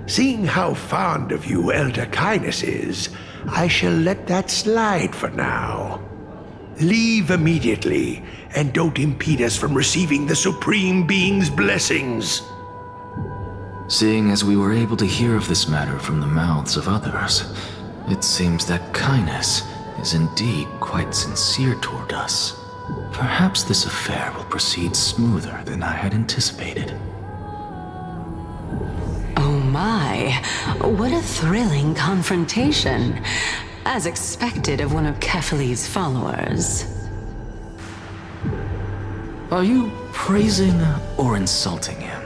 Seeing how fond of you Elder Kindness is, I shall let that slide for now. Leave immediately, and don't impede us from receiving the Supreme Being's blessings. Seeing as we were able to hear of this matter from the mouths of others, it seems that kindness is indeed quite sincere toward us. Perhaps this affair will proceed smoother than I had anticipated. Oh my, what a thrilling confrontation. As expected of one of Kefali's followers. Are you praising or insulting him?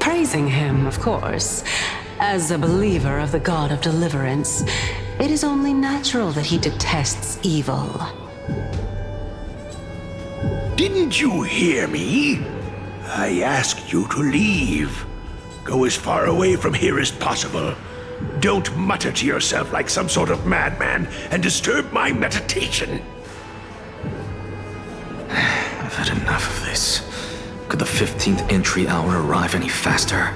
Praising him, of course. As a believer of the God of Deliverance, it is only natural that he detests evil. Didn't you hear me? I asked you to leave. Go as far away from here as possible. Don't mutter to yourself like some sort of madman and disturb my meditation. I've had enough of this. Could the 15th entry hour arrive any faster?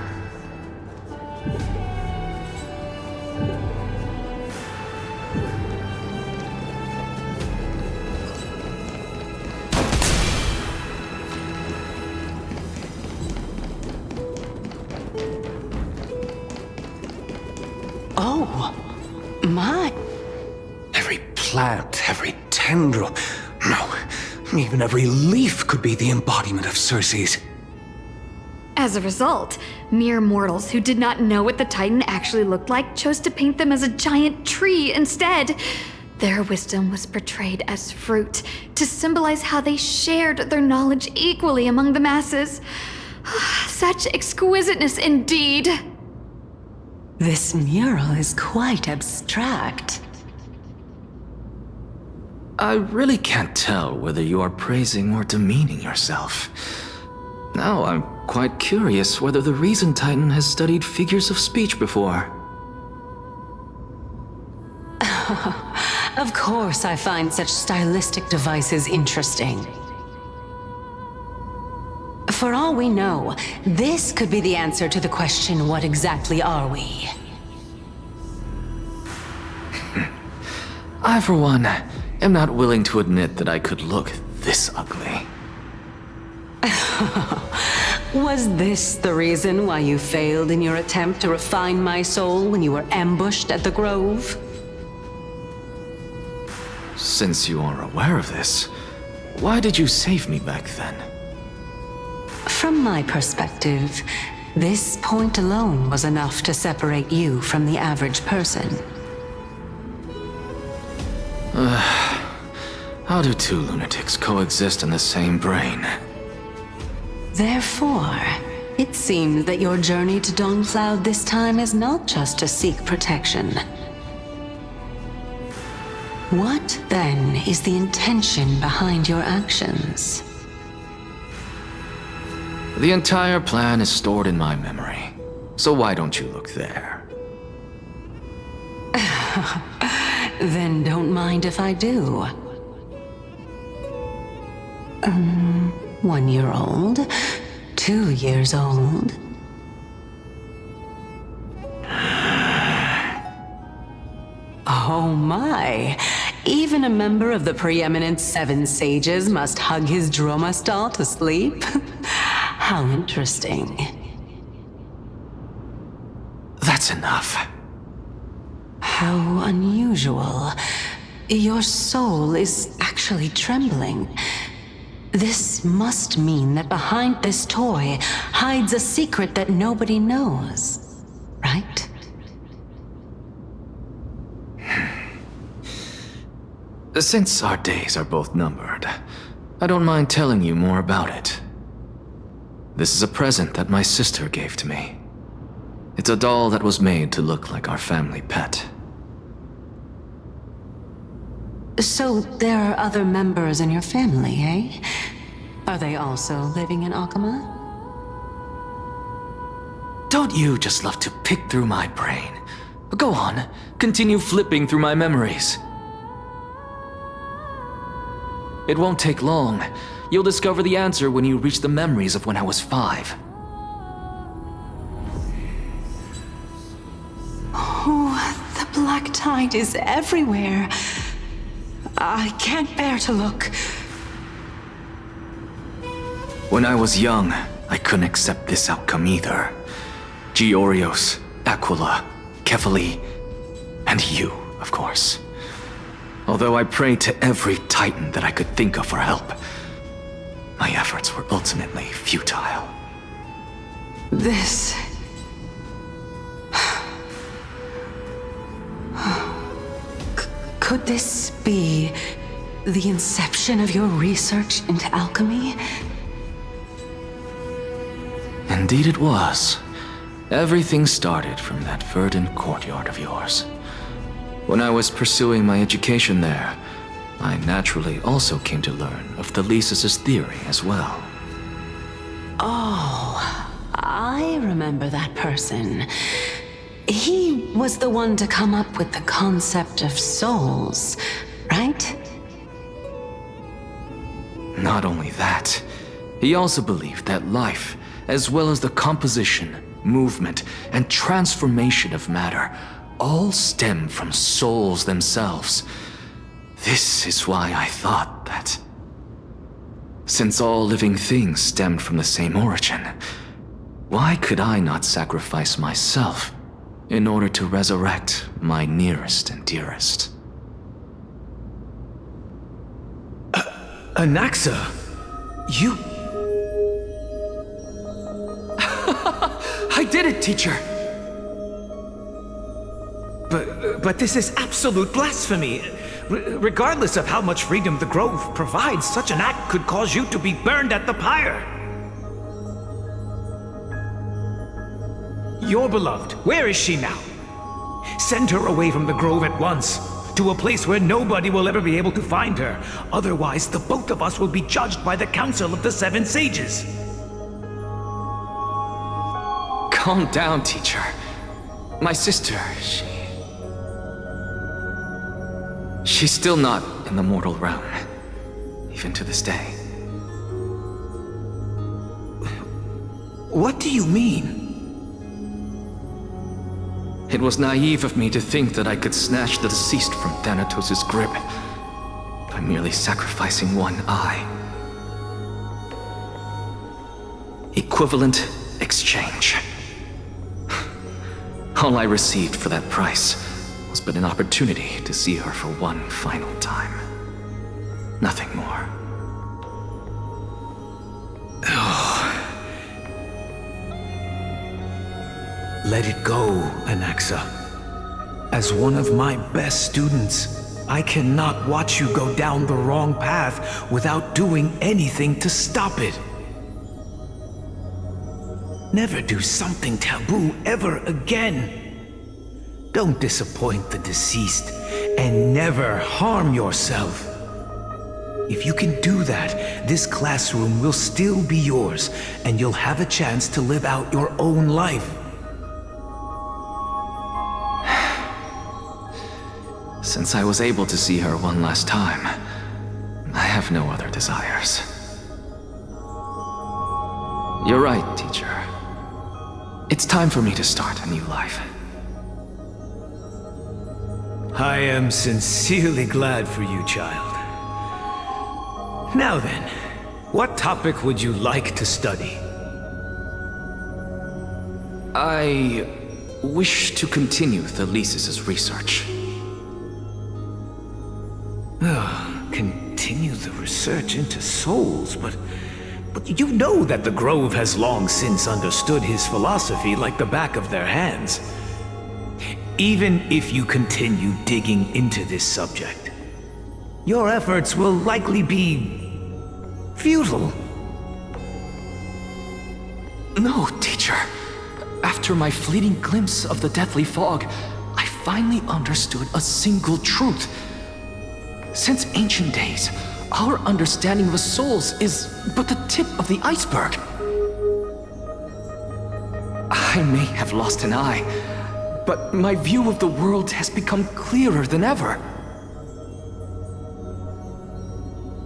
Oh, my. Every plant, every tendril, no, even every leaf could be the embodiment of Circe's. As a result, mere mortals who did not know what the Titan actually looked like chose to paint them as a giant tree instead. Their wisdom was portrayed as fruit, to symbolize how they shared their knowledge equally among the masses. Such exquisiteness indeed. This mural is quite abstract. I really can't tell whether you are praising or demeaning yourself. Now I'm quite curious whether the Reason Titan has studied figures of speech before. Of course I find such stylistic devices interesting. For all we know, this could be the answer to the question, what exactly are we? I, for one, am not willing to admit that I could look this ugly. Was this the reason why you failed in your attempt to refine my soul when you were ambushed at the Grove? Since you are aware of this, why did you save me back then? From my perspective, this point alone was enough to separate you from the average person. How do two lunatics coexist in the same brain? Therefore, it seems that your journey to Dawn-Cloud this time is not just to seek protection. What, then, is the intention behind your actions? The entire plan is stored in my memory, so why don't you look there? Then don't mind if I do. 1 year old, 2 years old. Oh my, Even a member of the preeminent Seven Sages must hug his droma stall to sleep? How interesting. That's enough. How unusual. Your soul is actually trembling. This must mean that behind this toy hides a secret that nobody knows, right? Since our days are both numbered, I don't mind telling you more about it. This is a present that my sister gave to me. It's a doll that was made to look like our family pet. So there are other members in your family, eh? Are they also living in Akama? Don't you just love to pick through my brain? Go on, continue flipping through my memories. It won't take long. You'll discover the answer when you reach the memories of when I was 5. Oh, the black tide is everywhere. I can't bear to look. When I was young, I couldn't accept this outcome either. Georios, Aquila, Kefali, and you, of course. Although I prayed to every titan that I could think of for help, my efforts were ultimately futile. This... Could this be the inception of your research into alchemy? Indeed it was. Everything started from that verdant courtyard of yours. When I was pursuing my education there, I naturally also came to learn of Thelesis' theory as well. Oh, I remember that person. He was the one to come up with the concept of souls, right? Not only that, he also believed that life, as well as the composition, movement, and transformation of matter, all stem from souls themselves. This is why I thought that, since all living things stemmed from the same origin, why could I not sacrifice myself in order to resurrect my nearest and dearest? Anaxa, you... I did it, teacher! But this is absolute blasphemy. Regardless of how much freedom the Grove provides, such an act could cause you to be burned at the pyre. Your beloved, where is she now? Send her away from the Grove at once, to a place where nobody will ever be able to find her. Otherwise, the both of us will be judged by the Council of the Seven Sages. Calm down, teacher. My sister, She's still not in the mortal realm, even to this day. What do you mean? It was naive of me to think that I could snatch the deceased from Thanatos' grip by merely sacrificing one eye. Equivalent exchange. All I received for that price was but an opportunity to see her for one final time. Nothing more. Let it go, Anaxa. As one of my best students, I cannot watch you go down the wrong path without doing anything to stop it. Never do something taboo ever again. Don't disappoint the deceased, and never harm yourself. If you can do that, this classroom will still be yours, and you'll have a chance to live out your own life. Since I was able to see her one last time, I have no other desires. You're right, teacher. It's time for me to start a new life. I am sincerely glad for you, child. Now then, what topic would you like to study? I wish to continue Thalesis' research. Continue the research into souls, but you know that the Grove has long since understood his philosophy like the back of their hands. Even if you continue digging into this subject, your efforts will likely be futile. No, teacher. After my fleeting glimpse of the deathly fog, I finally understood a single truth. Since ancient days, our understanding of the souls is but the tip of the iceberg. I may have lost an eye, but my view of the world has become clearer than ever.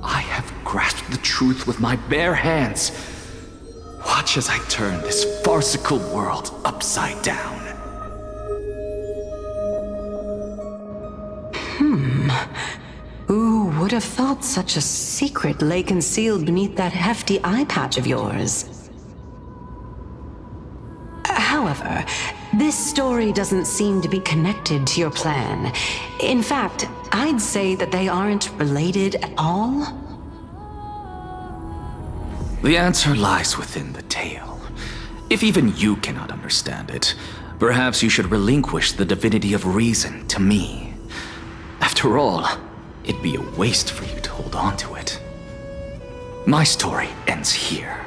I have grasped the truth with my bare hands. Watch as I turn this farcical world upside down. Who would have thought such a secret lay concealed beneath that hefty eye patch of yours? However, this story doesn't seem to be connected to your plan. In fact, I'd say that they aren't related at all. The answer lies within the tale. If even you cannot understand it, perhaps you should relinquish the divinity of reason to me. After all, it'd be a waste for you to hold on to it. My story ends here.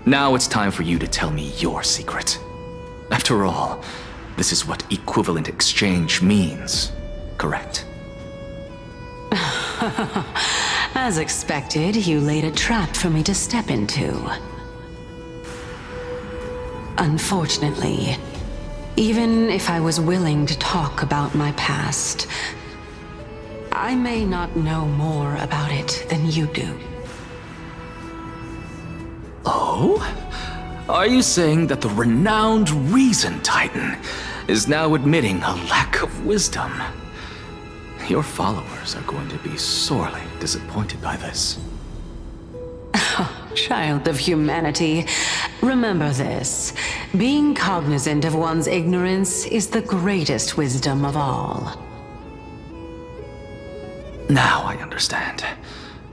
Now it's time for you to tell me your secret. After all, this is what equivalent exchange means, correct? As expected, you laid a trap for me to step into. Unfortunately, even if I was willing to talk about my past, I may not know more about it than you do. Oh? Are you saying that the renowned Reason Titan is now admitting a lack of wisdom? Your followers are going to be sorely disappointed by this. Child of humanity, remember this. Being cognizant of one's ignorance is the greatest wisdom of all. Now I understand.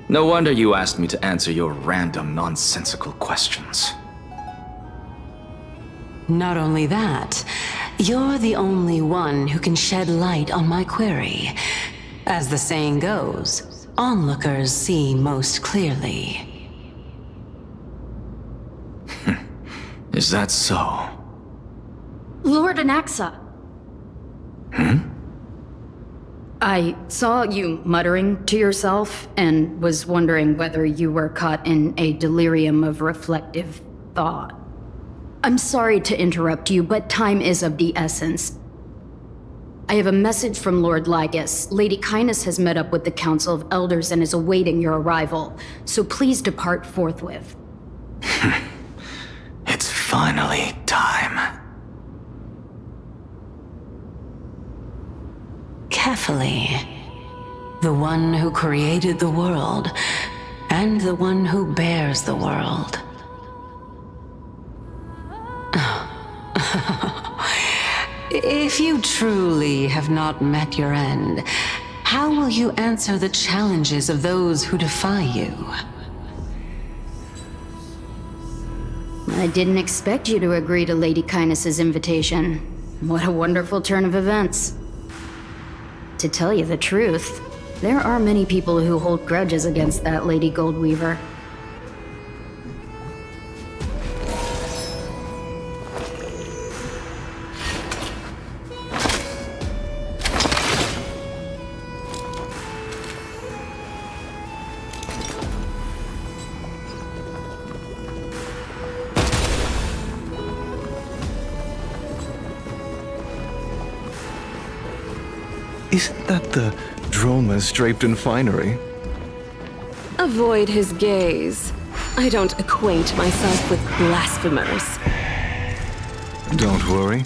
No wonder you asked me to answer your random, nonsensical questions. Not only that, you're the only one who can shed light on my query. As the saying goes, onlookers see most clearly. Is that so? Lord Anaxa. I saw you muttering to yourself and was wondering whether you were caught in a delirium of reflective thought. I'm sorry to interrupt you, but time is of the essence. I have a message from Lord Lygus. Lady Kindness has met up with the Council of Elders and is awaiting your arrival, so please depart forthwith. It's finally time. Carefully. The one who created the world, and the one who bears the world. If you truly have not met your end, how will you answer the challenges of those who defy you? I didn't expect you to agree to Lady Kindness's invitation. What a wonderful turn of events. To tell you the truth, there are many people who hold grudges against that Lady Goldweaver. Isn't that the dromas draped in finery? Avoid his gaze. I don't acquaint myself with blasphemers. Don't worry.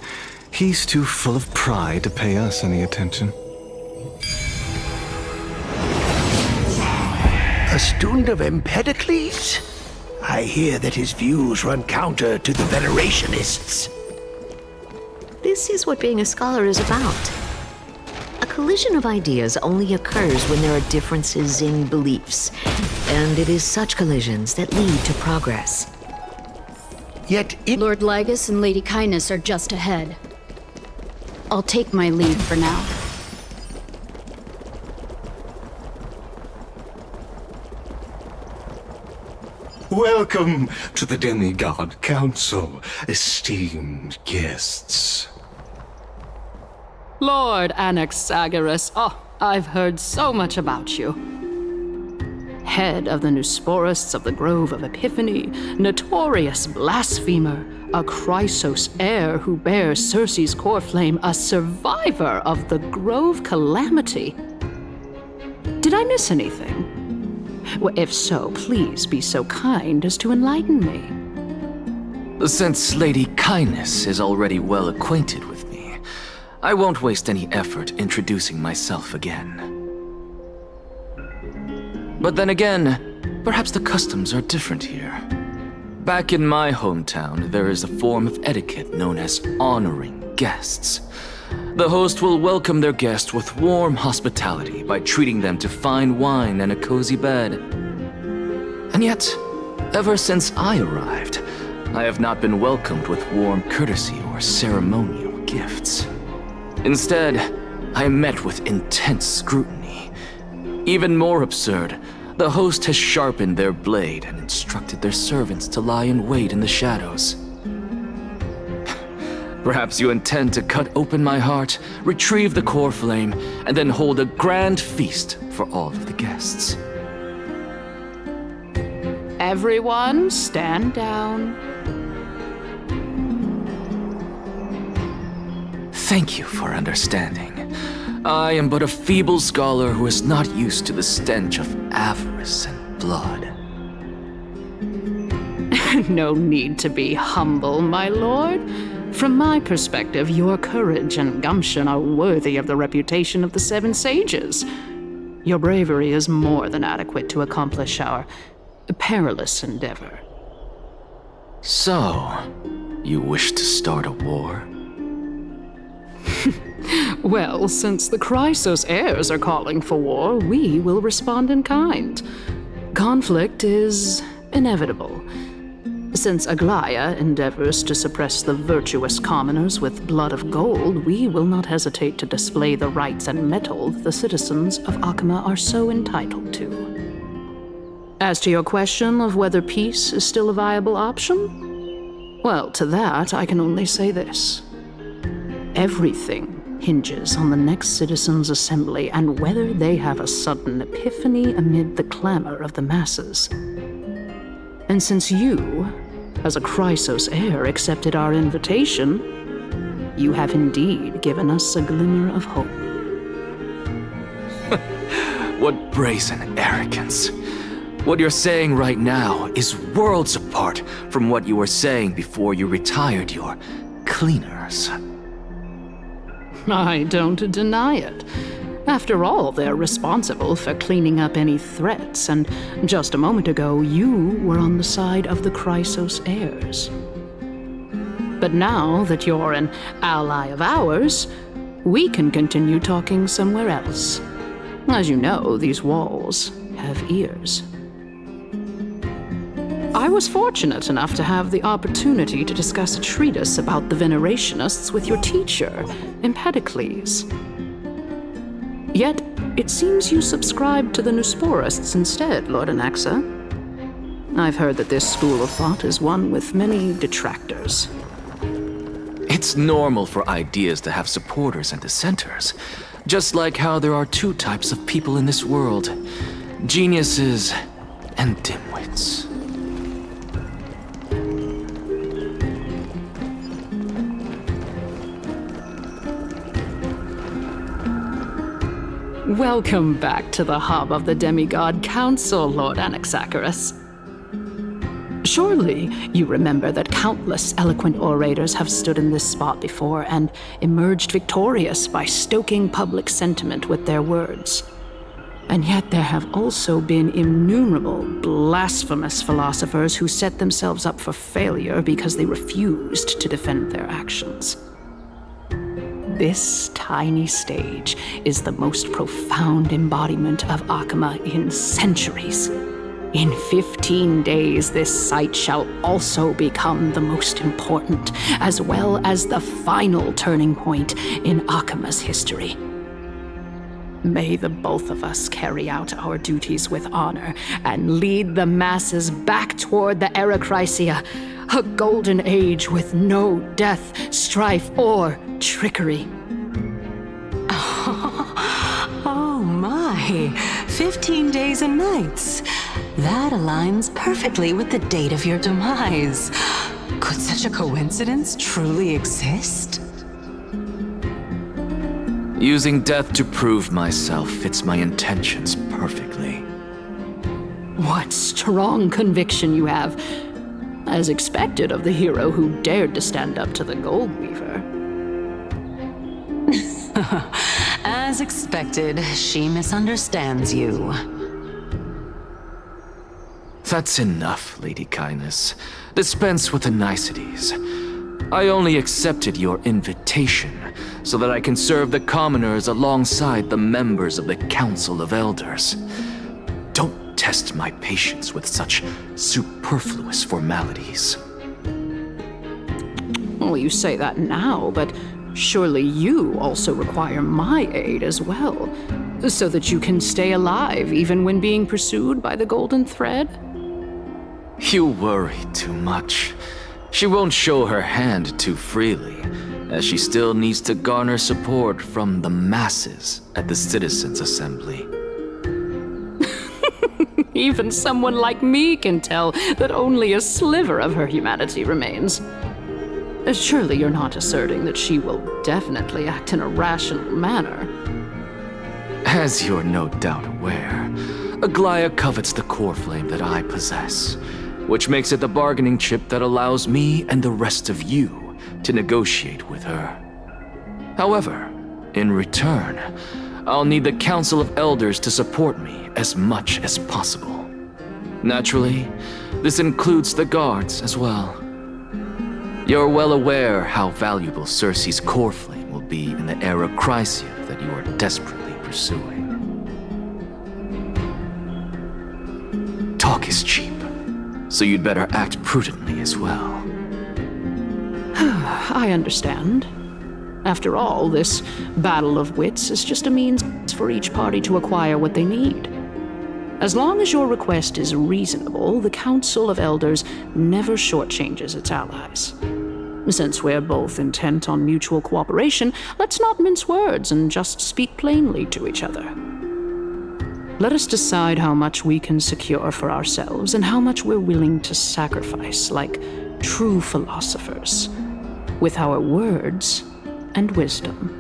He's too full of pride to pay us any attention. A student of Empedocles? I hear that his views run counter to the Venerationists. This is what being a scholar is about. A collision of ideas only occurs when there are differences in beliefs, and it is such collisions that lead to progress. Yet Lord Lygus and Lady Kindness are just ahead. I'll take my leave for now. Welcome to the Demigod Council, esteemed guests. Lord Anaxagoras, I've heard so much about you. Head of the Nusporists of the Grove of Epiphany, notorious blasphemer, a Chrysos heir who bears Circe's core flame, a survivor of the Grove calamity. Did I miss anything? Well, if so, please be so kind as to enlighten me. Since Lady Kindness is already well acquainted with me, I won't waste any effort introducing myself again. But then again, perhaps the customs are different here. Back in my hometown, there is a form of etiquette known as honoring guests. The host will welcome their guest with warm hospitality by treating them to fine wine and a cozy bed. And yet, ever since I arrived, I have not been welcomed with warm courtesy or ceremonial gifts. Instead, I am met with intense scrutiny. Even more absurd, the host has sharpened their blade and instructed their servants to lie in wait in the shadows. Perhaps you intend to cut open my heart, retrieve the core flame, and then hold a grand feast for all of the guests. Everyone, stand down. Thank you for understanding. I am but a feeble scholar who is not used to the stench of avarice and blood. No need to be humble, my lord. From my perspective, your courage and gumption are worthy of the reputation of the Seven Sages. Your bravery is more than adequate to accomplish our perilous endeavor. So, you wish to start a war? Well, since the Chrysos heirs are calling for war, we will respond in kind. Conflict is inevitable. Since Aglaia endeavors to suppress the virtuous commoners with blood of gold, we will not hesitate to display the rights and mettle the citizens of Akama are so entitled to. As to your question of whether peace is still a viable option, well, to that I can only say this. Everything hinges on the next citizens' assembly and whether they have a sudden epiphany amid the clamor of the masses. And since you, as a Chrysos heir, accepted our invitation, you have indeed given us a glimmer of hope. What brazen arrogance. What you're saying right now is worlds apart from what you were saying before you retired your cleaners. I don't deny it. After all, they're responsible for cleaning up any threats, and just a moment ago, you were on the side of the Chrysos heirs. But now that you're an ally of ours, we can continue talking somewhere else. As you know, these walls have ears. I was fortunate enough to have the opportunity to discuss a treatise about the Venerationists with your teacher, Empedocles. Yet, it seems you subscribe to the Nusporists instead, Lord Anaxa. I've heard that this school of thought is one with many detractors. It's normal for ideas to have supporters and dissenters, just like how there are two types of people in this world, geniuses and dimwits. Welcome back to the hub of the Demigod Council, Lord Anaxagoras. Surely you remember that countless eloquent orators have stood in this spot before and emerged victorious by stoking public sentiment with their words. And yet there have also been innumerable blasphemous philosophers who set themselves up for failure because they refused to defend their actions. This tiny stage is the most profound embodiment of Akama in centuries. In 15 days, this site shall also become the most important, as well as the final turning point in Akama's history. May the both of us carry out our duties with honor and lead the masses back toward the Era Chrysia, a golden age with no death, strife, or trickery. Oh my, 15 days and nights. That aligns perfectly with the date of your demise. Could such a coincidence truly exist? Using death to prove myself fits my intentions perfectly. What strong conviction you have, as expected of the hero who dared to stand up to the Gold Weaver. As expected, she misunderstands you. That's enough, Lady Kindness. Dispense with the niceties. I only accepted your invitation so that I can serve the commoners alongside the members of the Council of Elders. Don't test my patience with such superfluous formalities. Well, you say that now, but surely you also require my aid as well, so that you can stay alive even when being pursued by the Golden Thread? You worry too much. She won't show her hand too freely, as she still needs to garner support from the masses at the Citizens' Assembly. Even someone like me can tell that only a sliver of her humanity remains. Surely you're not asserting that she will definitely act in a rational manner. As you're no doubt aware, Aglaya covets the core flame that I possess, which makes it the bargaining chip that allows me and the rest of you to negotiate with her. However, in return, I'll need the Council of Elders to support me as much as possible. Naturally, this includes the guards as well. You're well aware how valuable Cersei's core flame will be in the Era Chrysia that you are desperately pursuing. Talk is cheap, so you'd better act prudently as well. I understand. After all, this battle of wits is just a means for each party to acquire what they need. As long as your request is reasonable, the Council of Elders never shortchanges its allies. Since we're both intent on mutual cooperation, let's not mince words and just speak plainly to each other. Let us decide how much we can secure for ourselves and how much we're willing to sacrifice, like true philosophers, with our words and wisdom.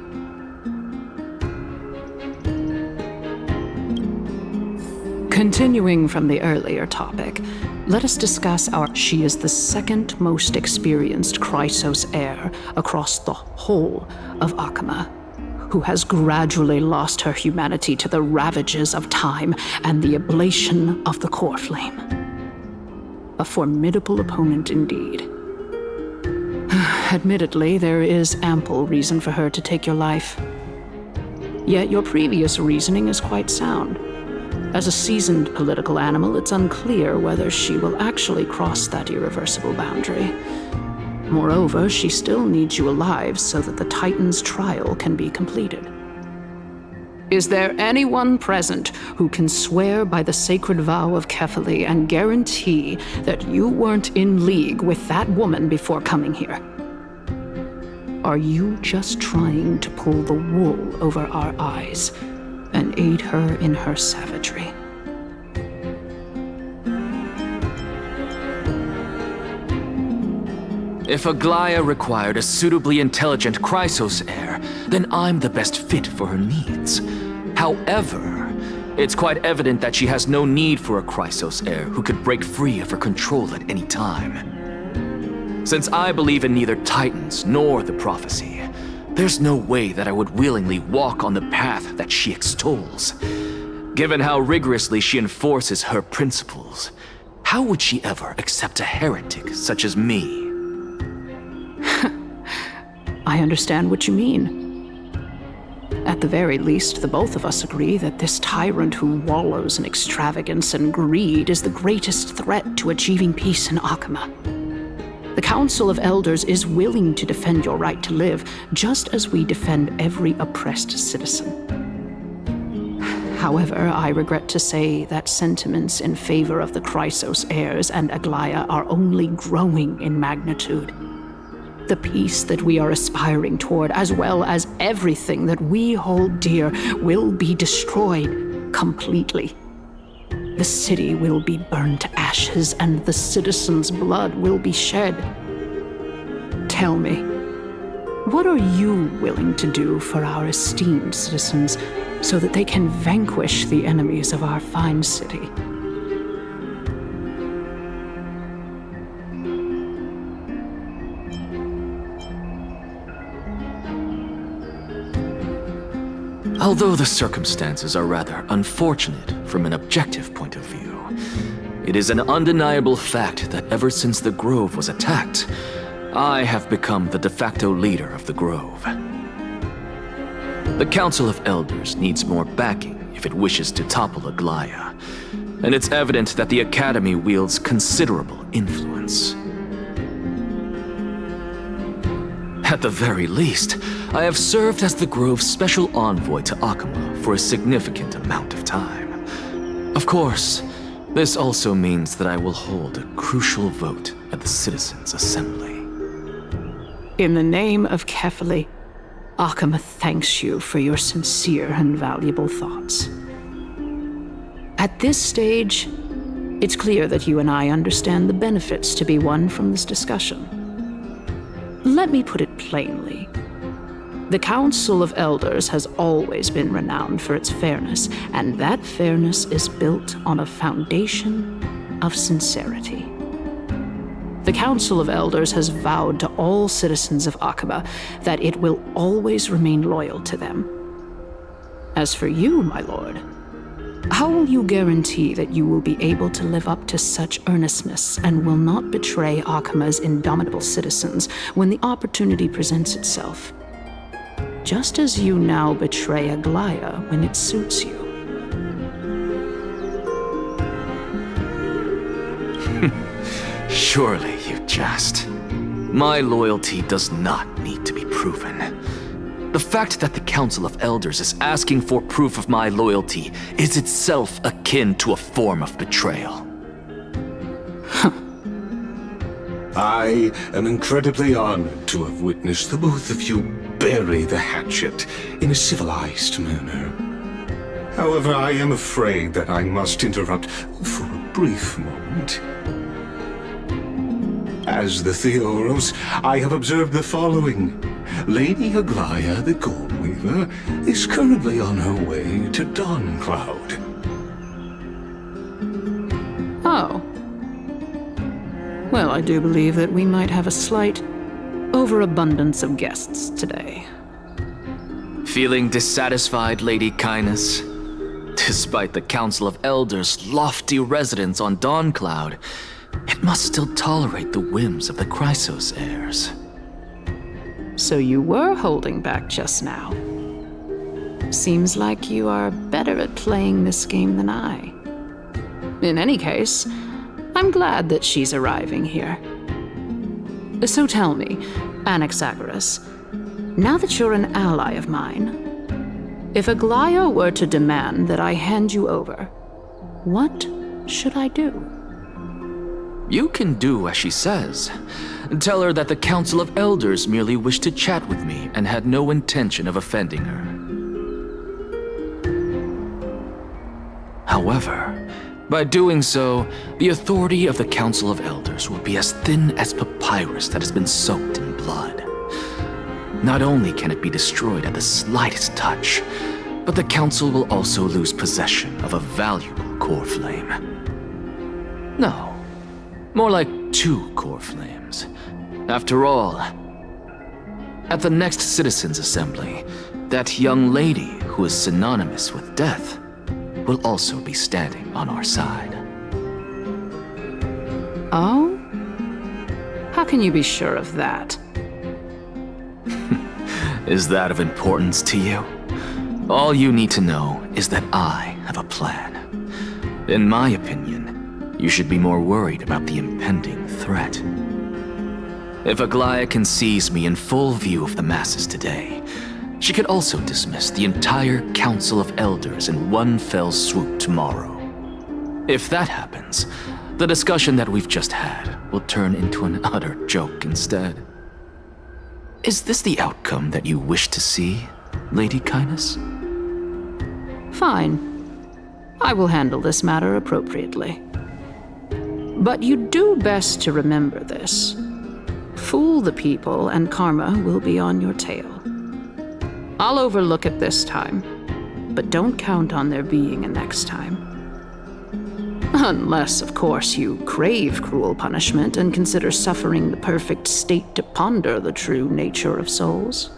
Continuing from the earlier topic, let us discuss she is the second most experienced Chrysos heir across the whole of Akama, who has gradually lost her humanity to the ravages of time and the ablation of the core flame. A formidable opponent indeed. Admittedly, there is ample reason for her to take your life. Yet your previous reasoning is quite sound. As a seasoned political animal, it's unclear whether she will actually cross that irreversible boundary. Moreover, she still needs you alive so that the Titan's trial can be completed. Is there anyone present who can swear by the sacred vow of Kefali and guarantee that you weren't in league with that woman before coming here? Are you just trying to pull the wool over our eyes and aid her in her savagery? If Aglaya required a suitably intelligent Chrysos heir, then I'm the best fit for her needs. However, it's quite evident that she has no need for a Chrysos heir who could break free of her control at any time. Since I believe in neither Titans nor the prophecy, there's no way that I would willingly walk on the path that she extols. Given how rigorously she enforces her principles, how would she ever accept a heretic such as me? I understand what you mean. At the very least, the both of us agree that this tyrant who wallows in extravagance and greed is the greatest threat to achieving peace in Akama. The Council of Elders is willing to defend your right to live, just as we defend every oppressed citizen. However, I regret to say that sentiments in favor of the Chrysos heirs and Aglaya are only growing in magnitude. The peace that we are aspiring toward, as well as everything that we hold dear, will be destroyed completely. The city will be burned to ashes, and the citizens' blood will be shed. Tell me, what are you willing to do for our esteemed citizens so that they can vanquish the enemies of our fine city? Although the circumstances are rather unfortunate from an objective point of view, it is an undeniable fact that ever since the Grove was attacked, I have become the de facto leader of the Grove. The Council of Elders needs more backing if it wishes to topple Aglaya, and it's evident that the Academy wields considerable influence. At the very least, I have served as the Grove's special envoy to Akama for a significant amount of time. Of course, this also means that I will hold a crucial vote at the Citizens' Assembly. In the name of Kefali, Akama thanks you for your sincere and valuable thoughts. At this stage, it's clear that you and I understand the benefits to be won from this discussion. Let me put it plainly. The Council of Elders has always been renowned for its fairness, and that fairness is built on a foundation of sincerity. The Council of Elders has vowed to all citizens of Akama that it will always remain loyal to them. As for you, my lord, how will you guarantee that you will be able to live up to such earnestness and will not betray Akama's indomitable citizens when the opportunity presents itself? Just as you now betray Aglaya when it suits you. Surely you jest. My loyalty does not need to be proven. The fact that the Council of Elders is asking for proof of my loyalty is itself akin to a form of betrayal. I am incredibly honored to have witnessed the both of you bury the hatchet in a civilized manner. However, I am afraid that I must interrupt for a brief moment. As the Theoros, I have observed the following. Lady Aglaya, the Goldweaver, is currently on her way to Dawncloud. Oh. Well, I do believe that we might have a slight overabundance of guests today. Feeling dissatisfied, Lady Kindness? Despite the Council of Elders' lofty residence on Dawncloud, it must still tolerate the whims of the Chrysos heirs. So you were holding back just now. Seems like you are better at playing this game than I. In any case, I'm glad that she's arriving here. So tell me, Anaxagoras, now that you're an ally of mine, if Aglaya were to demand that I hand you over, what should I do? You can do as she says. Tell her that the Council of Elders merely wished to chat with me and had no intention of offending her. However, by doing so, the authority of the Council of Elders will be as thin as papyrus that has been soaked in blood. Not only can it be destroyed at the slightest touch, but the Council will also lose possession of a valuable core flame. No. More like 2 core flames. After all, at the next Citizens' Assembly, that young lady who is synonymous with death will also be standing on our side. Oh? How can you be sure of that? Is that of importance to you? All you need to know is that I have a plan. In my opinion, you should be more worried about the impending threat. If Aglaia can seize me in full view of the masses today, she could also dismiss the entire Council of Elders in one fell swoop tomorrow. If that happens, the discussion that we've just had will turn into an utter joke instead. Is this the outcome that you wish to see, Lady Kindness? Fine. I will handle this matter appropriately. But you do best to remember this. Fool the people and karma will be on your tail. I'll overlook it this time, but don't count on there being a next time. Unless, of course, you crave cruel punishment and consider suffering the perfect state to ponder the true nature of souls.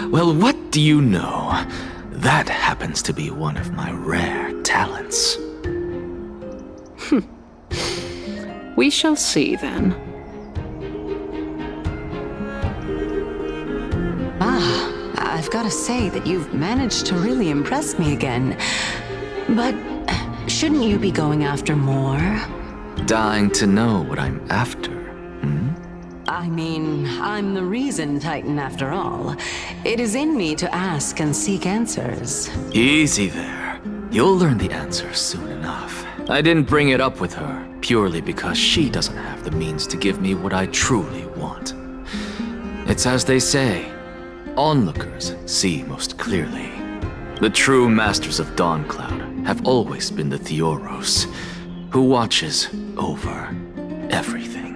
Well, what do you know? That happens to be one of my rare talents. We shall see then. I've got to say that you've managed to really impress me again. But shouldn't you be going after more? Dying to know what I'm after, hmm? I mean, I'm the reason Titan after all. It is in me to ask and seek answers. Easy there. You'll learn the answers soon enough. I didn't bring it up with her purely because she doesn't have the means to give me what I truly want. It's as they say, onlookers see most clearly. The true masters of Dawncloud have always been the Theoros, who watches over everything.